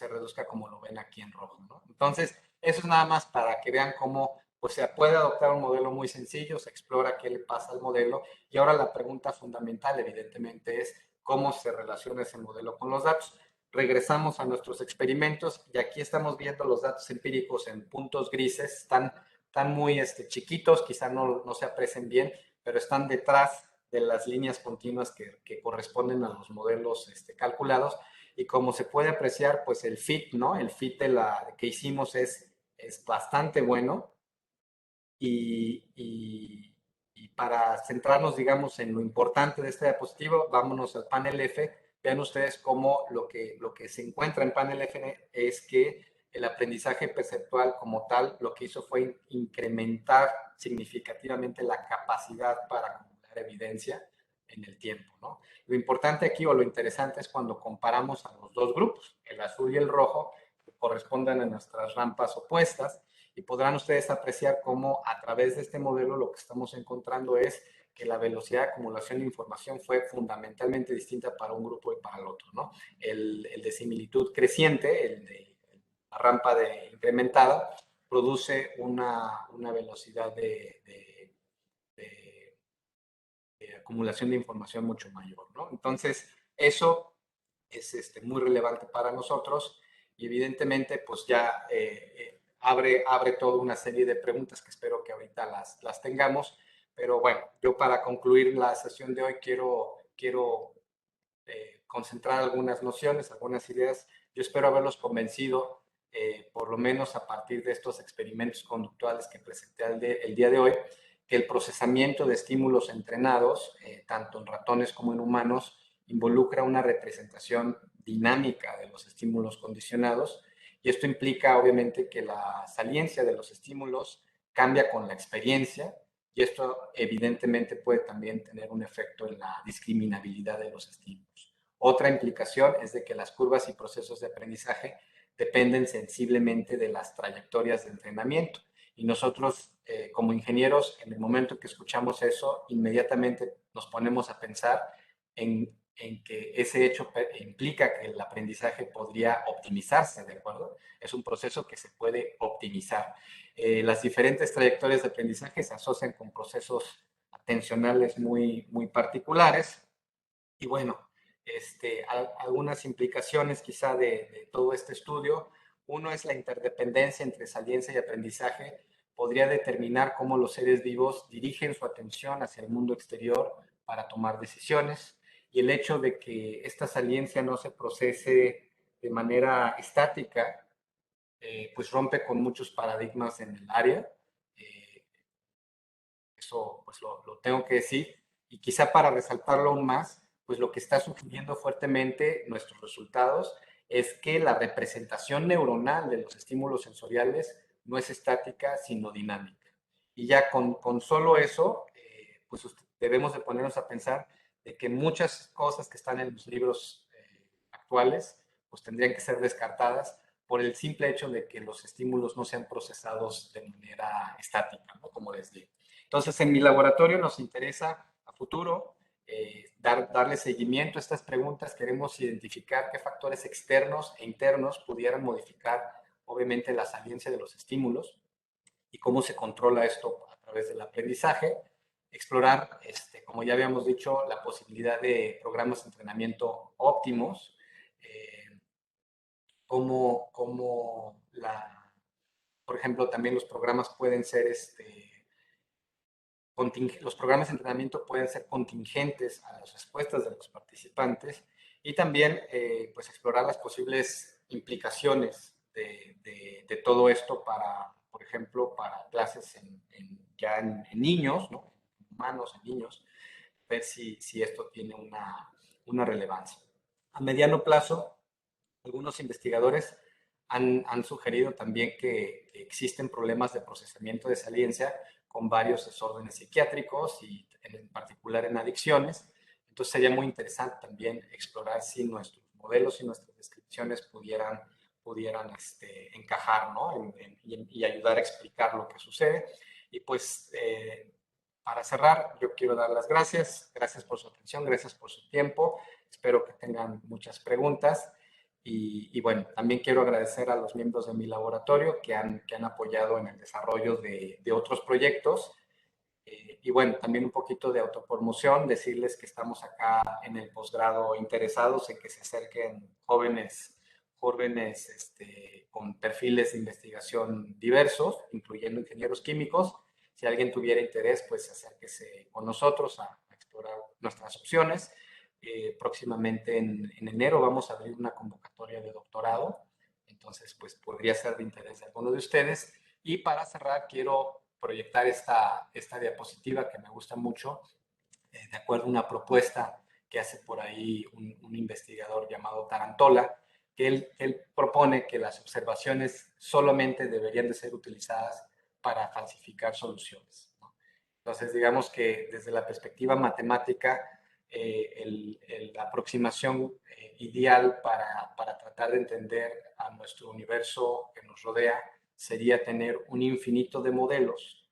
como lo ven aquí en rojo, ¿no? Entonces, eso es nada más para que vean cómo pues, se puede adoptar un modelo muy sencillo, se explora qué le pasa al modelo y ahora la pregunta fundamental evidentemente es cómo se relaciona ese modelo con los datos. Regresamos a nuestros experimentos y aquí estamos viendo los datos empíricos en puntos grises, están muy chiquitos, quizá no se aprecien bien, pero están detrás de las líneas continuas que corresponden a los modelos calculados. Y como se puede apreciar, pues el fit, ¿no? El fit que hicimos es bastante bueno. Y para centrarnos, digamos, en lo importante de este diapositivo, vámonos al panel F. Vean ustedes cómo lo que se encuentra en panel F es que el aprendizaje perceptual como tal lo que hizo fue incrementar significativamente la capacidad para acumular evidencia en el tiempo, ¿no? Lo importante aquí o lo interesante es cuando comparamos a los dos grupos, el azul y el rojo, que corresponden a nuestras rampas opuestas, y podrán ustedes apreciar cómo a través de este modelo lo que estamos encontrando es que la velocidad de acumulación de información fue fundamentalmente distinta para un grupo y para el otro, ¿no? El de similitud creciente, el de la rampa incrementada, produce una velocidad de, de acumulación de información mucho mayor, ¿no? Entonces, eso es muy relevante para nosotros y evidentemente pues ya abre toda una serie de preguntas que espero que ahorita las tengamos, pero bueno, yo para concluir la sesión de hoy quiero concentrar algunas nociones, algunas ideas. Yo espero haberlos convencido, por lo menos a partir de estos experimentos conductuales que presenté el día de hoy, que el procesamiento de estímulos entrenados, tanto en ratones como en humanos, involucra una representación dinámica de los estímulos condicionados y esto implica obviamente que la saliencia de los estímulos cambia con la experiencia y esto evidentemente puede también tener un efecto en la discriminabilidad de los estímulos. Otra implicación es de que las curvas y procesos de aprendizaje dependen sensiblemente de las trayectorias de entrenamiento. Y nosotros, como ingenieros, en el momento que escuchamos eso, inmediatamente nos ponemos a pensar en que ese hecho implica que el aprendizaje podría optimizarse, ¿de acuerdo? Es un proceso que se puede optimizar. Las diferentes trayectorias de aprendizaje se asocian con procesos atencionales muy particulares. Y bueno, algunas implicaciones quizá de todo este estudio. Uno es la interdependencia entre saliencia y aprendizaje. Podría determinar cómo los seres vivos dirigen su atención hacia el mundo exterior para tomar decisiones. Y el hecho de que esta saliencia no se procese de manera estática, pues rompe con muchos paradigmas en el área. Eh, Eso pues lo tengo que decir. Y quizá para resaltarlo aún más, pues lo que está sugiriendo fuertemente nuestros resultados es que la representación neuronal de los estímulos sensoriales no es estática, sino dinámica. Y ya con solo eso, pues debemos de ponernos a pensar de que muchas cosas que están en los libros actuales, pues tendrían que ser descartadas por el simple hecho de que los estímulos no sean procesados de manera estática, ¿no? Como les digo. Entonces, en mi laboratorio nos interesa a futuro darle seguimiento a estas preguntas. Queremos identificar qué factores externos e internos pudieran modificar, obviamente, la saliencia de los estímulos y cómo se controla esto a través del aprendizaje. Explorar, como ya habíamos dicho, la posibilidad de programas de entrenamiento óptimos. por ejemplo, también los programas pueden ser los programas de entrenamiento pueden ser contingentes a las respuestas de los participantes y también pues explorar las posibles implicaciones de todo esto para, por ejemplo, para clases ya en niños, ¿no? Humanos, en niños, ver si esto tiene una relevancia. A mediano plazo, algunos investigadores han sugerido también que existen problemas de procesamiento de saliencia con varios desórdenes psiquiátricos y en particular en adicciones. Entonces sería muy interesante también explorar si nuestros modelos y nuestras descripciones pudieran encajar, ¿no? Y ayudar a explicar lo que sucede. Y pues para cerrar, yo quiero dar las gracias. Gracias por su atención, gracias por su tiempo. Espero que tengan muchas preguntas. Y bueno, también quiero agradecer a los miembros de mi laboratorio que han apoyado en el desarrollo de otros proyectos. Y bueno, también un poquito de autopromoción, decirles que estamos acá en el posgrado interesados en que se acerquen jóvenes con perfiles de investigación diversos, incluyendo ingenieros químicos. Si alguien tuviera interés, pues acérquese con nosotros a explorar nuestras opciones. Próximamente en enero vamos a abrir una convocatoria de doctorado, entonces pues podría ser de interés de alguno de ustedes. Y para cerrar, quiero proyectar esta diapositiva que me gusta mucho, de acuerdo a una propuesta que hace por ahí un investigador llamado Tarantola, que él propone que las observaciones solamente deberían de ser utilizadas para falsificar soluciones, ¿no? Entonces, digamos que desde la perspectiva matemática, la aproximación ideal para tratar de entender a nuestro universo que nos rodea sería tener un infinito de modelos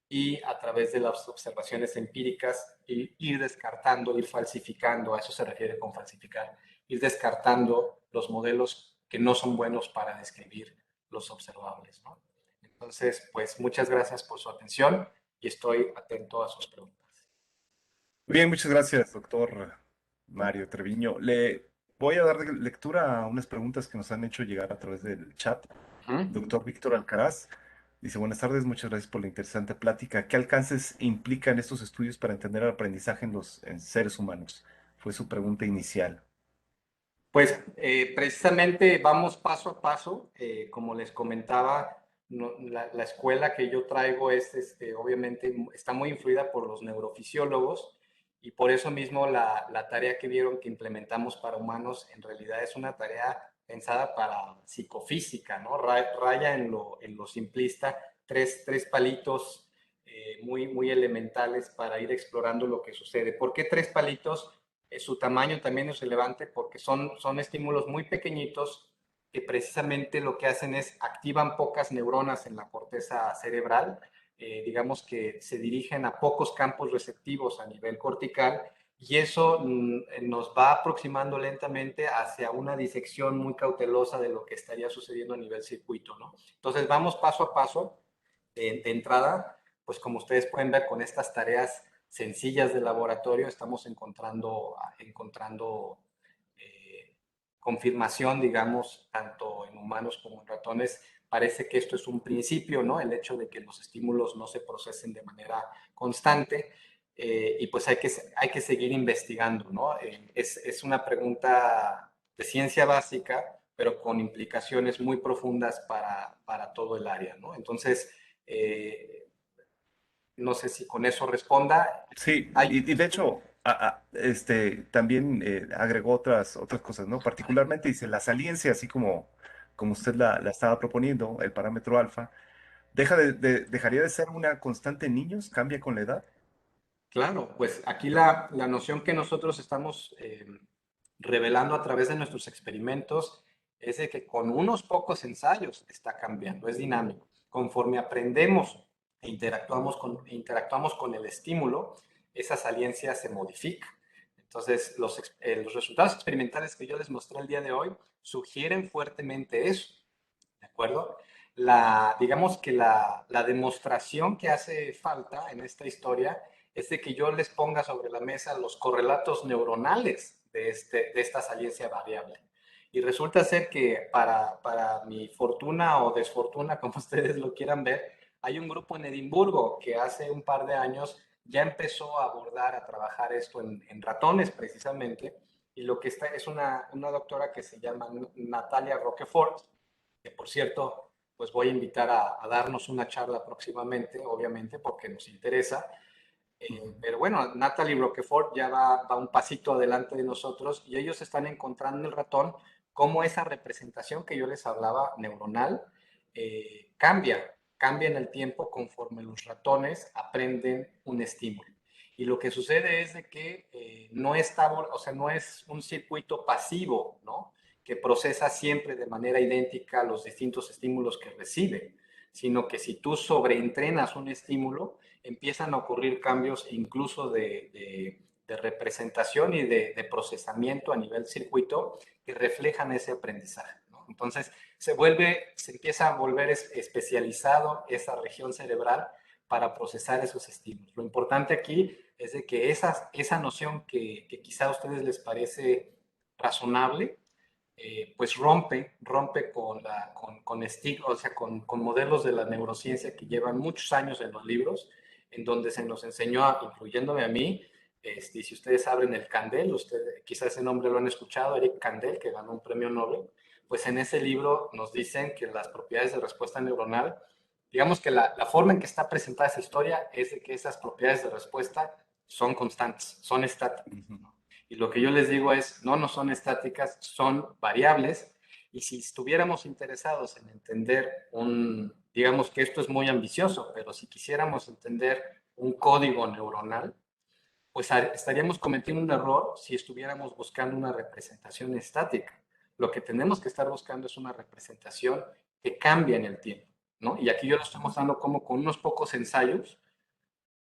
y a través de las observaciones empíricas ir descartando, ir falsificando, a eso se refiere con falsificar, ir descartando los modelos que no son buenos para describir los observables, ¿no? Entonces, pues muchas gracias por su atención y estoy atento a sus preguntas. Bien, muchas gracias, doctor Mario Treviño. Le voy a dar lectura a unas preguntas que nos han hecho llegar a través del chat. Uh -huh. Doctor Víctor Alcaraz dice, buenas tardes, muchas gracias por la interesante plática. ¿Qué alcances implican estos estudios para entender el aprendizaje en seres humanos? Fue su pregunta inicial. Pues precisamente vamos paso a paso. Como les comentaba, la escuela que yo traigo es, obviamente, está muy influida por los neurofisiólogos y por eso mismo la tarea que vieron que implementamos para humanos en realidad es una tarea pensada para psicofísica, ¿no? Raya en lo simplista, tres palitos muy elementales para ir explorando lo que sucede. ¿Por qué tres palitos? Su tamaño también es relevante porque son estímulos muy pequeñitos que precisamente lo que hacen es activan pocas neuronas en la corteza cerebral, digamos que se dirigen a pocos campos receptivos a nivel cortical y eso nos va aproximando lentamente hacia una disección muy cautelosa de lo que estaría sucediendo a nivel circuito, ¿no? Entonces vamos paso a paso de entrada, pues como ustedes pueden ver con estas tareas sencillas de laboratorio, estamos encontrando confirmación, digamos, tanto en humanos como en ratones. Parece que esto es un principio, ¿no? El hecho de que los estímulos no se procesen de manera constante. Y pues hay que seguir investigando, ¿no? Es una pregunta de ciencia básica, pero con implicaciones muy profundas para todo el área, ¿no? Entonces, no sé si con eso responda. Sí, Hay, y de hecho, también agregó otras cosas, ¿no? Particularmente dice, la saliencia, así como usted la estaba proponiendo, el parámetro alfa, dejaría de ser una constante en niños, cambia con la edad. claro, pues aquí la noción que nosotros estamos revelando a través de nuestros experimentos es de que con unos pocos ensayos está cambiando, es dinámico. Conforme aprendemos interactuamos con el estímulo, esa saliencia se modifica. Entonces, los resultados experimentales que yo les mostré el día de hoy sugieren fuertemente eso, ¿de acuerdo? Digamos que la demostración que hace falta en esta historia es de que yo les ponga sobre la mesa los correlatos neuronales de esta saliencia variable. Y resulta ser que para mi fortuna o desfortuna, como ustedes lo quieran ver, hay un grupo en Edimburgo que hace un par de años ya empezó a abordar, a trabajar esto en ratones precisamente, y lo que está es una doctora que se llama Natalia Roquefort, que por cierto, pues voy a invitar a darnos una charla próximamente, obviamente, porque nos interesa. Pero bueno, Natalie Roquefort ya va un pasito adelante de nosotros y ellos están encontrando en el ratón cómo esa representación que yo les hablaba, neuronal, cambia en el tiempo conforme los ratones aprenden un estímulo. Y lo que sucede es de que no está, o sea, no es un circuito pasivo, ¿no? Que procesa siempre de manera idéntica los distintos estímulos que recibe, sino que si tú sobreentrenas un estímulo, empiezan a ocurrir cambios incluso de representación y de procesamiento a nivel circuito que reflejan ese aprendizaje, ¿no? Entonces, se empieza a volver especializado esa región cerebral para procesar esos estímulos. Lo importante aquí es de que esa noción que quizá a ustedes les parece razonable, pues rompe o sea, con modelos de la neurociencia que llevan muchos años en los libros, en donde se nos enseñó, incluyéndome a mí, y si ustedes abren el Candel, quizás ese nombre lo han escuchado, Eric Kandel, que ganó un premio Nobel, pues en ese libro nos dicen que las propiedades de respuesta neuronal, digamos que la forma en que está presentada esa historia es de que esas propiedades de respuesta son constantes, son estáticas. Ujú. Y lo que yo les digo es, no son estáticas, son variables. Y si estuviéramos interesados en entender digamos que esto es muy ambicioso, pero si quisiéramos entender un código neuronal, pues estaríamos cometiendo un error si estuviéramos buscando una representación estática. Lo que tenemos que estar buscando es una representación que cambia en el tiempo, ¿no? Y aquí yo lo estoy mostrando como con unos pocos ensayos,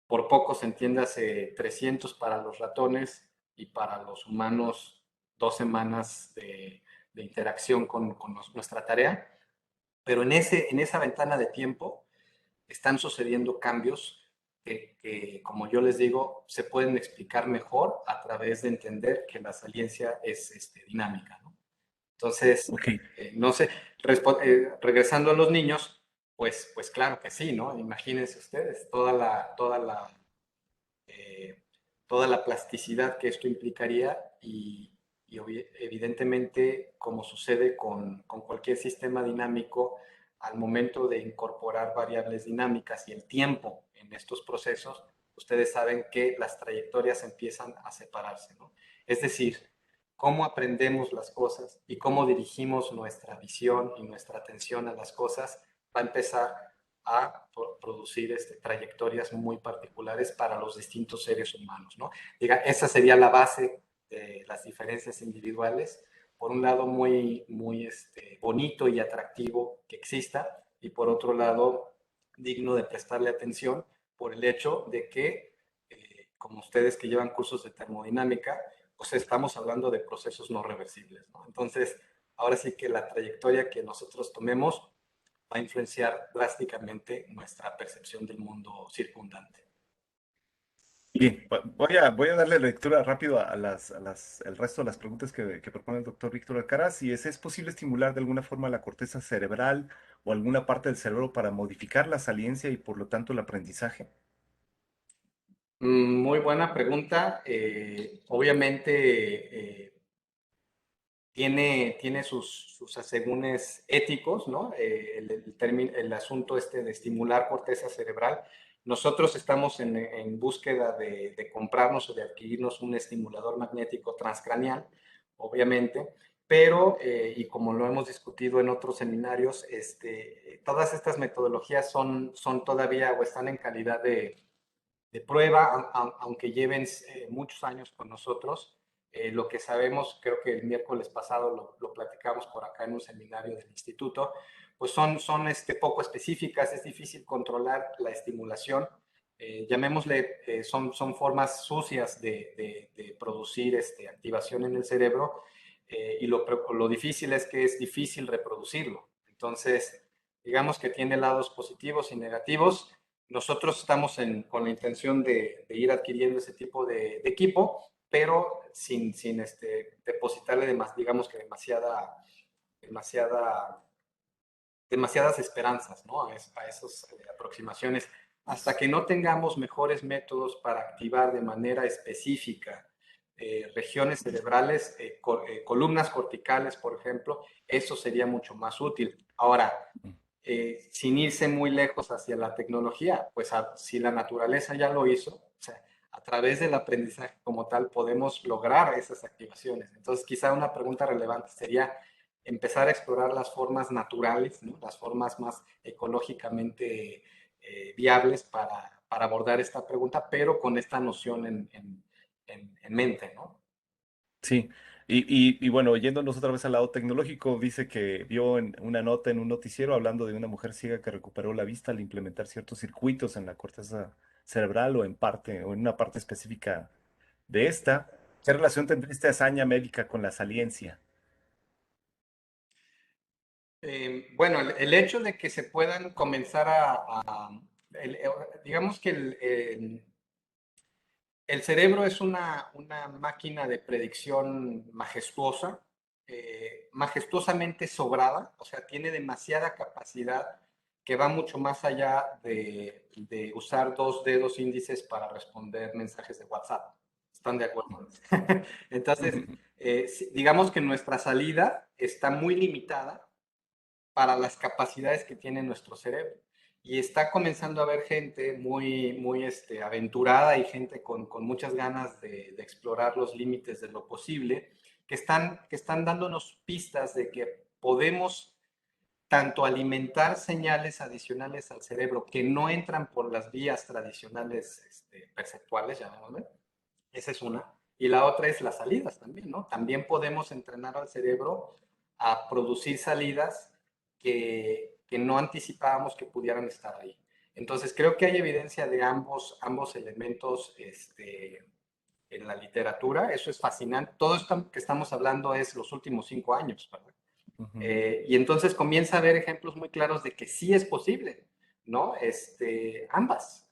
por pocos entiéndase 300 para los ratones y para los humanos 2 semanas de interacción con nuestra tarea, pero en esa ventana de tiempo están sucediendo cambios como yo les digo, se pueden explicar mejor a través de entender que la saliencia es dinámica, ¿no? Entonces, Ok. no sé, regresando a los niños, pues claro que sí, ¿no? Imagínense ustedes eh, toda la plasticidad que esto implicaría y evidentemente, como sucede con cualquier sistema dinámico, al momento de incorporar variables dinámicas y el tiempo en estos procesos, ustedes saben que las trayectorias empiezan a separarse, ¿no? Es decir, cómo aprendemos las cosas y cómo dirigimos nuestra visión y nuestra atención a las cosas va a empezar a producir trayectorias muy particulares para los distintos seres humanos, ¿no? Diga, esa sería la base de las diferencias individuales. Por un lado, muy bonito y atractivo que exista, y por otro lado, digno de prestarle atención por el hecho de que, como ustedes que llevan cursos de termodinámica, pues estamos hablando de procesos no reversibles, ¿no? Entonces, ahora sí que la trayectoria que nosotros tomemos va a influenciar drásticamente nuestra percepción del mundo circundante. Bien, voy a darle lectura rápido el resto de las preguntas que propone el doctor Víctor Alcaraz. Y ¿es posible estimular de alguna forma la corteza cerebral o alguna parte del cerebro para modificar la saliencia y por lo tanto el aprendizaje? Muy buena pregunta. Obviamente tiene sus asegúnes éticos, ¿no? El asunto de estimular corteza cerebral. Nosotros estamos en búsqueda de comprarnos o de adquirirnos un estimulador magnético transcraneal, obviamente, pero, y como lo hemos discutido en otros seminarios, todas estas metodologías son todavía o están en calidad de prueba, aunque lleven muchos años con nosotros. Lo que sabemos, creo que el miércoles pasado lo platicamos por acá en un seminario del instituto, pues son poco específicas, es difícil controlar la estimulación. Llamémosle, son formas sucias de producir activación en el cerebro, y lo difícil es que es difícil reproducirlo. Entonces, digamos que tiene lados positivos y negativos. Nosotros estamos con la intención de ir adquiriendo ese tipo de equipo pero sin depositarle digamos que demasiada demasiadas esperanzas, ¿no? A esas aproximaciones. Hasta que no tengamos mejores métodos para activar de manera específica regiones cerebrales, columnas corticales, por ejemplo, eso sería mucho más útil. Ahora, sin irse muy lejos hacia la tecnología, pues si la naturaleza ya lo hizo, o sea, a través del aprendizaje como tal podemos lograr esas activaciones. Entonces, quizá una pregunta relevante sería empezar a explorar las formas naturales, ¿no? Las formas más ecológicamente viables para, abordar esta pregunta, pero con esta noción en mente, ¿no? Sí, y bueno, yéndonos otra vez al lado tecnológico, dice que vio en una nota en un noticiero hablando de una mujer ciega que recuperó la vista al implementar ciertos circuitos en la corteza cerebral o en parte, o en una parte específica de esta. ¿Qué relación tendría esta hazaña médica con la saliencia? Bueno, el hecho de que se puedan comenzar digamos que el cerebro es una máquina de predicción majestuosa, majestuosamente sobrada, o sea, tiene demasiada capacidad que va mucho más allá de usar dos dedos índices para responder mensajes de WhatsApp. ¿Están de acuerdo? Entonces, digamos que nuestra salida está muy limitada para las capacidades que tiene nuestro cerebro. Y está comenzando a haber gente muy aventurada y gente con muchas ganas de explorar los límites de lo posible, que están dándonos pistas de que podemos tanto alimentar señales adicionales al cerebro que no entran por las vías tradicionales perceptuales, llamémosle. Esa es una. Y la otra es las salidas también, ¿no? También podemos entrenar al cerebro a producir salidas que no anticipábamos que pudieran estar ahí. Entonces, creo que hay evidencia de ambos elementos en la literatura. Eso es fascinante. Todo esto que estamos hablando es los últimos 5 años, ¿verdad? Ujú. Y entonces comienza a haber ejemplos muy claros de que sí es posible, ¿no? Ambas.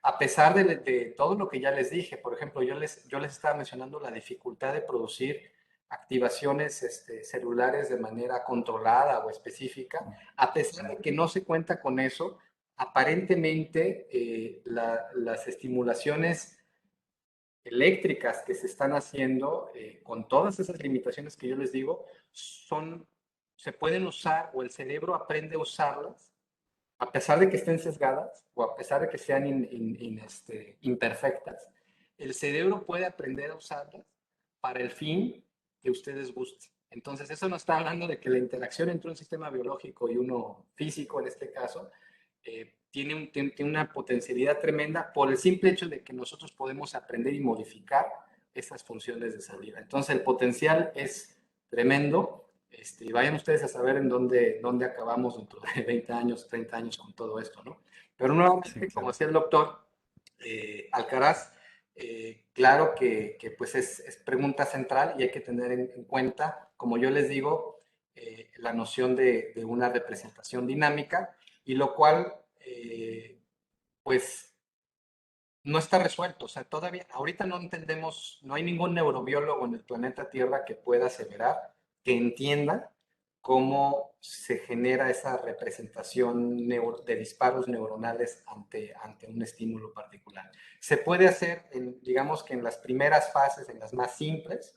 A pesar de todo lo que ya les dije, por ejemplo, yo les estaba mencionando la dificultad de producir activaciones celulares de manera controlada o específica, a pesar de que no se cuenta con eso, aparentemente las estimulaciones eléctricas que se están haciendo, con todas esas limitaciones que yo les digo, se pueden usar o el cerebro aprende a usarlas, a pesar de que estén sesgadas o a pesar de que sean imperfectas. El cerebro puede aprender a usarlas para el fin que ustedes gusten. Entonces, eso nos está hablando de que la interacción entre un sistema biológico y uno físico, en este caso, tiene una potencialidad tremenda por el simple hecho de que nosotros podemos aprender y modificar esas funciones de salida. Entonces, el potencial es tremendo. Y vayan ustedes a saber en dónde acabamos dentro de 20 años, 30 años con todo esto, ¿no? Pero Sí, nuevamente, como claro. decía el doctor Alcaraz, claro que pues es pregunta central y hay que tener en cuenta, como yo les digo, la noción de una representación dinámica, y lo cual, pues, no está resuelto. O sea, todavía, ahorita no entendemos, no hay ningún neurobiólogo en el planeta Tierra que pueda aseverar, que entienda cómo se genera esa representación de disparos neuronales ante un estímulo particular. Se puede hacer, digamos que en las primeras fases, en las más simples,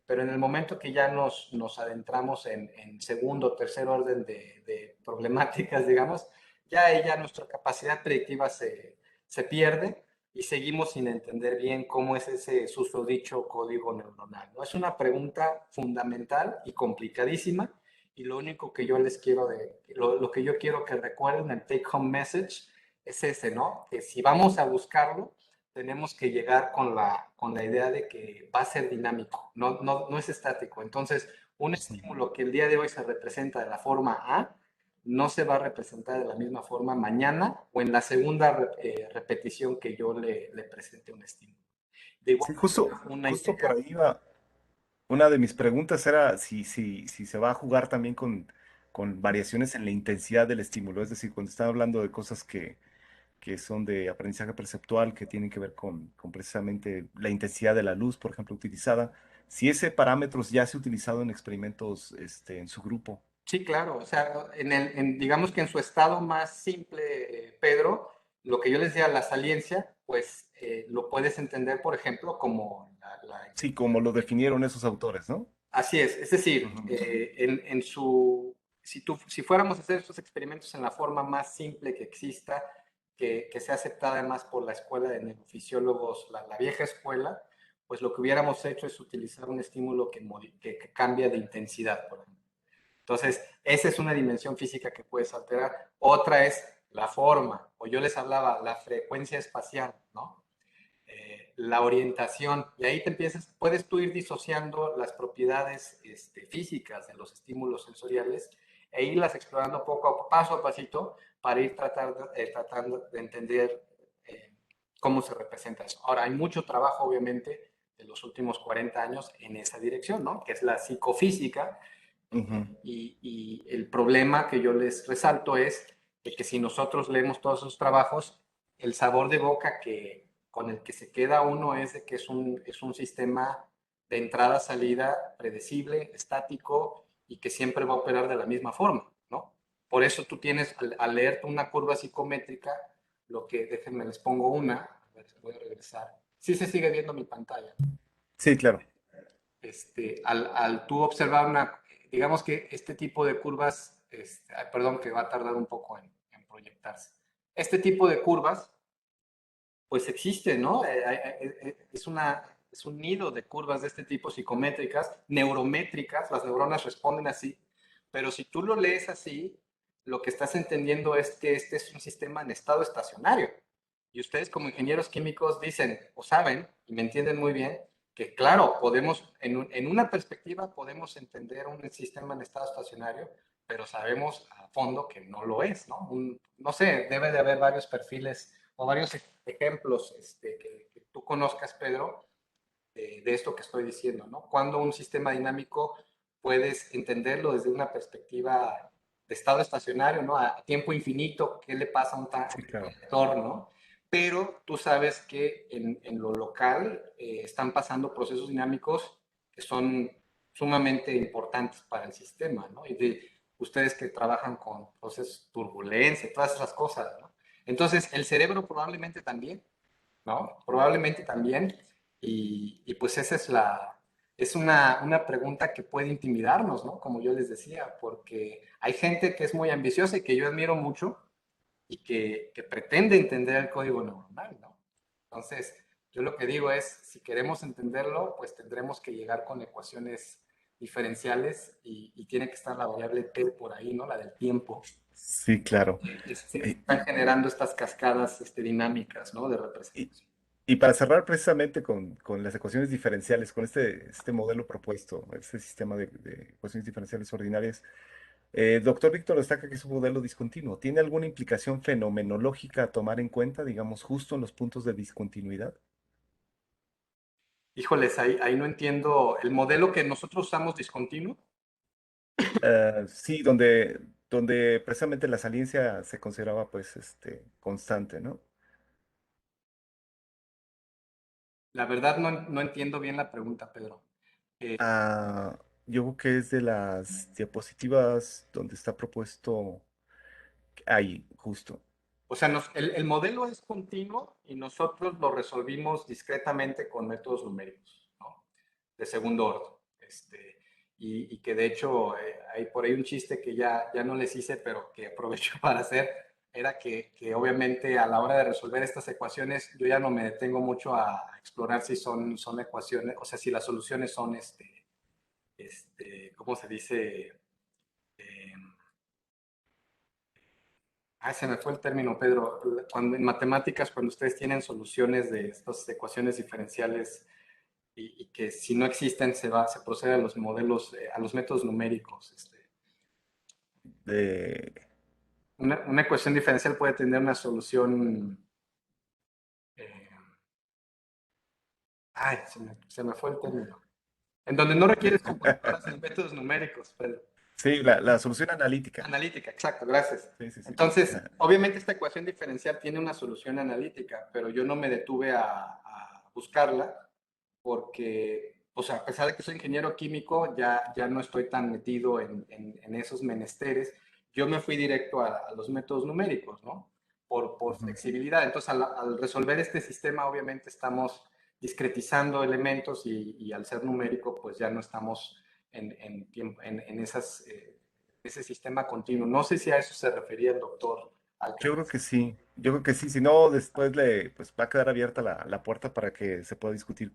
pero en el momento que ya nos adentramos en segundo o tercer orden de problemáticas, digamos, ya nuestra capacidad predictiva se pierde y seguimos sin entender bien cómo es ese susodicho código neuronal, ¿no? Es una pregunta fundamental y complicadísima, y lo único que yo les quiero lo que yo quiero que recuerden, el take home message, es ese, ¿no? Que si vamos a buscarlo, tenemos que llegar con la idea de que va a ser dinámico, no es estático. Entonces, un estímulo que el día de hoy se representa de la forma A, no se va a representar de la misma forma mañana o en la segunda repetición que yo le presente un estímulo. De igual Sí, justo, manera, una justo por idea. ahí va. Una de mis preguntas era si se va a jugar también con variaciones en la intensidad del estímulo, es decir, cuando están hablando de cosas que son de aprendizaje perceptual, que tienen que ver con precisamente la intensidad de la luz, por ejemplo, utilizada. Si ese parámetro ya se ha utilizado en experimentos en su grupo. Sí, claro. O sea, digamos que en su estado más simple, Pedro, lo que yo les decía, la saliencia, pues lo puedes entender, por ejemplo, como Sí, como lo definieron esos autores, ¿no? así es decir, Ujú. si fuéramos a hacer estos experimentos en la forma más simple que exista, que sea aceptada además por la escuela de neurofisiólogos, la vieja escuela, pues lo que hubiéramos hecho es utilizar un estímulo que cambia de intensidad, por ejemplo. Entonces, esa es una dimensión física que puedes alterar. Otra es la forma, o yo les hablaba, la frecuencia espacial, ¿no? La orientación, y ahí te empiezas, puedes tú ir disociando las propiedades físicas de los estímulos sensoriales e irlas explorando paso a pasito para ir tratando de entender cómo se representa eso. Ahora, hay mucho trabajo, obviamente, de los últimos 40 años en esa dirección, ¿no? Que es la psicofísica, Ujú. y el problema que yo les resalto es de que si nosotros leemos todos esos trabajos, el sabor de boca con el que se queda uno es de que es un sistema de entrada-salida predecible, estático y que siempre va a operar de la misma forma, ¿no? Por eso tú tienes, al leer una curva psicométrica, déjenme les pongo una, a ver, voy a regresar. Sí se sigue viendo mi pantalla. Sí, claro. Al tú observar digamos que este tipo de curvas, perdón, que va a tardar un poco en proyectarse. Este tipo de curvas, pues existe, ¿no? Es un nido de curvas de este tipo psicométricas, neurométricas, las neuronas responden así, pero si tú lo lees así, lo que estás entendiendo es que este es un sistema en estado estacionario. Y ustedes como ingenieros químicos dicen o saben, y me entienden muy bien, que claro, podemos, en una perspectiva podemos entender un sistema en estado estacionario, pero sabemos a fondo que no lo es, ¿no? No sé, debe de haber varios perfiles o varios ejemplos que tú conozcas, Pedro, de esto que estoy diciendo, ¿no? Cuando un sistema dinámico puedes entenderlo desde una perspectiva de estado estacionario, ¿no? A tiempo infinito, ¿qué le pasa a un Sí, claro. vector, ¿no? Pero tú sabes que en lo local están pasando procesos dinámicos que son sumamente importantes para el sistema, ¿no? Y de ustedes que trabajan con procesos turbulencia, todas esas cosas, ¿no? Entonces, el cerebro probablemente también, ¿no? Probablemente también. Pues esa es una pregunta que puede intimidarnos, ¿no? Como yo les decía, porque hay gente que es muy ambiciosa y que yo admiro mucho y que pretende entender el código neuronal, ¿no? Entonces, yo lo que digo es, si queremos entenderlo, pues tendremos que llegar con ecuaciones diferenciales y tiene que estar la variable t por ahí, ¿no? La del tiempo. Sí, claro. Se Eh, están generando estas cascadas dinámicas, ¿no? De Y, representación. y para cerrar precisamente con las ecuaciones diferenciales, con este modelo propuesto, este sistema de ecuaciones diferenciales ordinarias, doctor Víctor destaca que es un modelo discontinuo. ¿Tiene alguna implicación fenomenológica a tomar en cuenta, digamos, justo en los puntos de discontinuidad? Híjoles, ahí no entiendo. El modelo que nosotros usamos discontinuo, Sí, donde precisamente la saliencia se consideraba pues constante, ¿no? la verdad no entiendo bien la pregunta, Pedro. Eh, Ah, yo creo que es de las diapositivas donde está propuesto ahí, justo. o sea, el modelo es continuo y nosotros lo resolvimos discretamente con métodos numéricos, ¿no? De segundo orden. Y que de hecho hay por ahí un chiste que ya no les hice, pero que aprovecho para hacer, era que obviamente a la hora de resolver estas ecuaciones yo ya no me detengo mucho a explorar si son ecuaciones, o sea, si las soluciones son, ¿cómo se dice? Eh, se me fue el término, Pedro. Cuando, en matemáticas, cuando ustedes tienen soluciones de estas ecuaciones diferenciales y que si no existen se procede a los modelos, a los métodos numéricos. De, Una ecuación diferencial puede tener una solución. eh, se me fue el término. En donde no requieres computadoras en métodos numéricos, Pedro. Sí, la solución analítica. Analítica, exacto, gracias. Sí, sí, sí. Entonces, Ajá. obviamente esta ecuación diferencial tiene una solución analítica, pero yo no me detuve a buscarla porque, o sea, a pesar de que soy ingeniero químico, ya no estoy tan metido en esos menesteres. Yo me fui directo a los métodos numéricos, ¿no? Por Ujú. flexibilidad. Entonces, al resolver este sistema, obviamente estamos discretizando elementos y al ser numérico, pues ya no estamos en esas, ese sistema continuo. No sé si a eso se refería el doctor Yo creo Alcaraz. que sí, yo creo que sí, si no, después pues va a quedar abierta la puerta para que se pueda discutir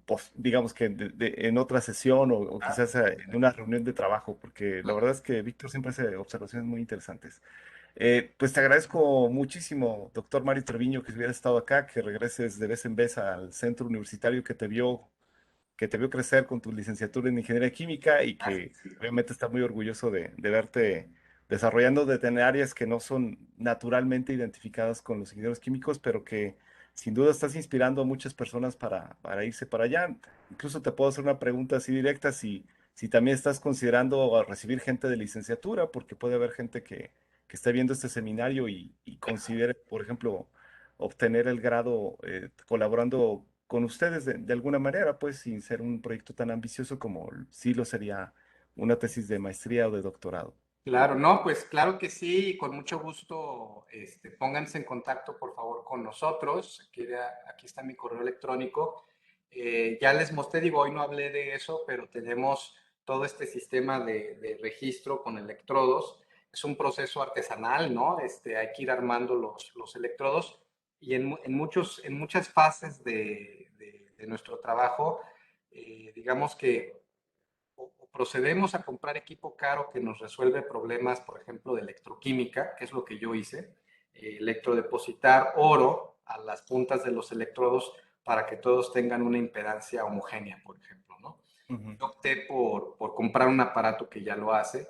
pues, digamos que en otra sesión o quizás en una reunión de trabajo, porque la verdad es que Víctor siempre hace observaciones muy interesantes. Pues te agradezco muchísimo, doctor Mario Treviño, que hubiera estado acá, que regreses de vez en vez al centro universitario que te vio crecer con tu licenciatura en ingeniería química y que obviamente está muy orgulloso de verte desarrollando en áreas que no son naturalmente identificadas con los ingenieros químicos, pero que sin duda estás inspirando a muchas personas para irse para allá. Incluso te puedo hacer una pregunta así directa, si también estás considerando a recibir gente de licenciatura, porque puede haber gente que esté viendo este seminario y considere, por ejemplo, obtener el grado colaborando con ustedes de alguna manera, pues sin ser un proyecto tan ambicioso como sí lo sería una tesis de maestría o de doctorado. Claro, no, pues claro que sí, con mucho gusto, pónganse en contacto por favor con nosotros. Aquí está mi correo electrónico. Ya les mostré, digo, hoy no hablé de eso, pero tenemos todo este sistema de registro con electrodos. Es un proceso artesanal, ¿no? Hay que ir armando los electrodos y en muchas fases de nuestro trabajo, digamos que o procedemos a comprar equipo caro que nos resuelve problemas, por ejemplo, de electroquímica, que es lo que yo hice, electrodepositar oro a las puntas de los electrodos para que todos tengan una impedancia homogénea, por ejemplo, ¿no? Ujú. Yo opté por comprar un aparato que ya lo hace,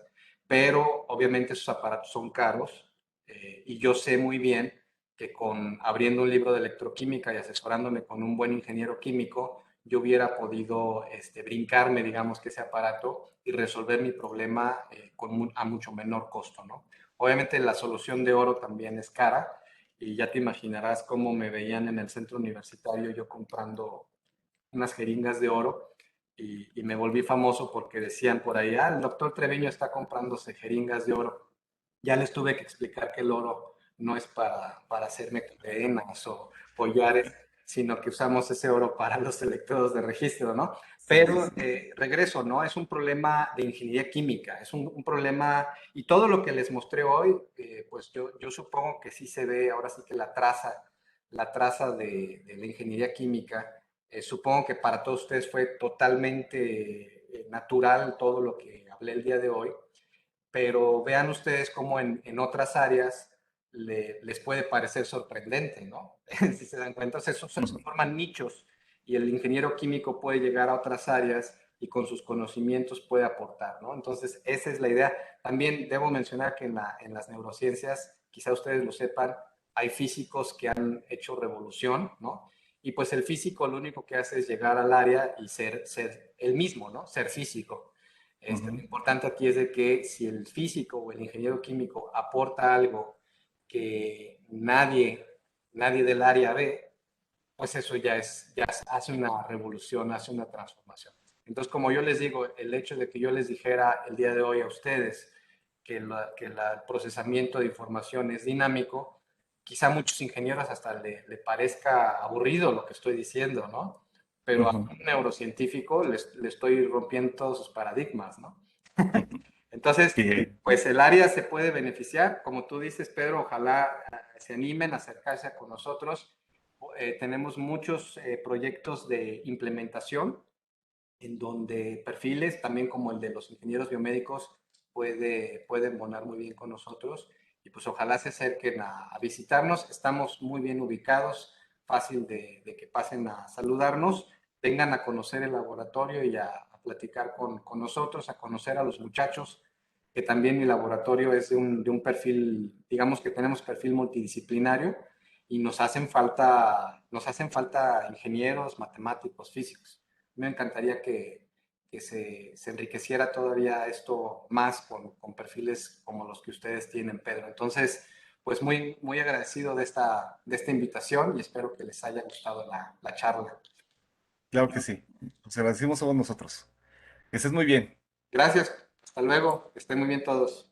pero obviamente esos aparatos son caros y yo sé muy bien que abriendo un libro de electroquímica y asesorándome con un buen ingeniero químico, yo hubiera podido brincarme, digamos, que ese aparato y resolver mi problema a mucho menor costo, ¿no? Obviamente la solución de oro también es cara y ya te imaginarás cómo me veían en el centro universitario yo comprando unas jeringas de oro y me volví famoso porque decían por ahí, el doctor Treviño está comprándose jeringas de oro. Ya les tuve que explicar que el oro no es para hacerme cadenas o collares, sino que usamos ese oro para los electrodos de registro, ¿no? Sí, sí, Pero sí. regreso, ¿no? Es un problema de ingeniería química, es un problema, y todo lo que les mostré hoy, pues yo supongo que sí se ve, ahora sí que la traza de la ingeniería química. Supongo que para todos ustedes fue totalmente natural todo lo que hablé el día de hoy, pero vean ustedes cómo en otras áreas les puede parecer sorprendente, ¿no? Si se dan cuenta, o sea, se Ujú. forman nichos y el ingeniero químico puede llegar a otras áreas y con sus conocimientos puede aportar, ¿no? Entonces, esa es la idea. También debo mencionar que en las neurociencias, quizá ustedes lo sepan, hay físicos que han hecho revolución, ¿no? Y pues el físico lo único que hace es llegar al área y ser el mismo, ¿no? Ser físico. Lo Ujú. importante aquí es de que si el físico o el ingeniero químico aporta algo que nadie del área ve, pues eso ya hace una revolución, hace una transformación. Entonces, como yo les digo, el hecho de que yo les dijera el día de hoy a ustedes que el procesamiento de información es dinámico, quizá a muchos ingenieros hasta le parezca aburrido lo que estoy diciendo, ¿no? Pero a Ujú. un neurocientífico le estoy rompiendo todos sus paradigmas, ¿no? Ujú. Entonces, Bien. pues el área se puede beneficiar, como tú dices, Pedro, ojalá se animen a acercarse con nosotros. Tenemos muchos proyectos de implementación en donde perfiles, también como el de los ingenieros biomédicos, pueden bonar muy bien con nosotros y pues ojalá se acerquen a visitarnos. Estamos muy bien ubicados, fácil de que pasen a saludarnos, vengan a conocer el laboratorio y a platicar con nosotros, a conocer a los muchachos, que también mi laboratorio es de un perfil, digamos que tenemos perfil multidisciplinario y nos hacen falta ingenieros, matemáticos, físicos. Me encantaría se enriqueciera todavía esto más con perfiles como los que ustedes tienen, Pedro. Entonces, pues muy agradecido de esta invitación y espero que les haya gustado la charla. Claro que sí. Nos agradecemos todos nosotros. Que estés muy bien. Gracias, hasta luego, que estén muy bien todos.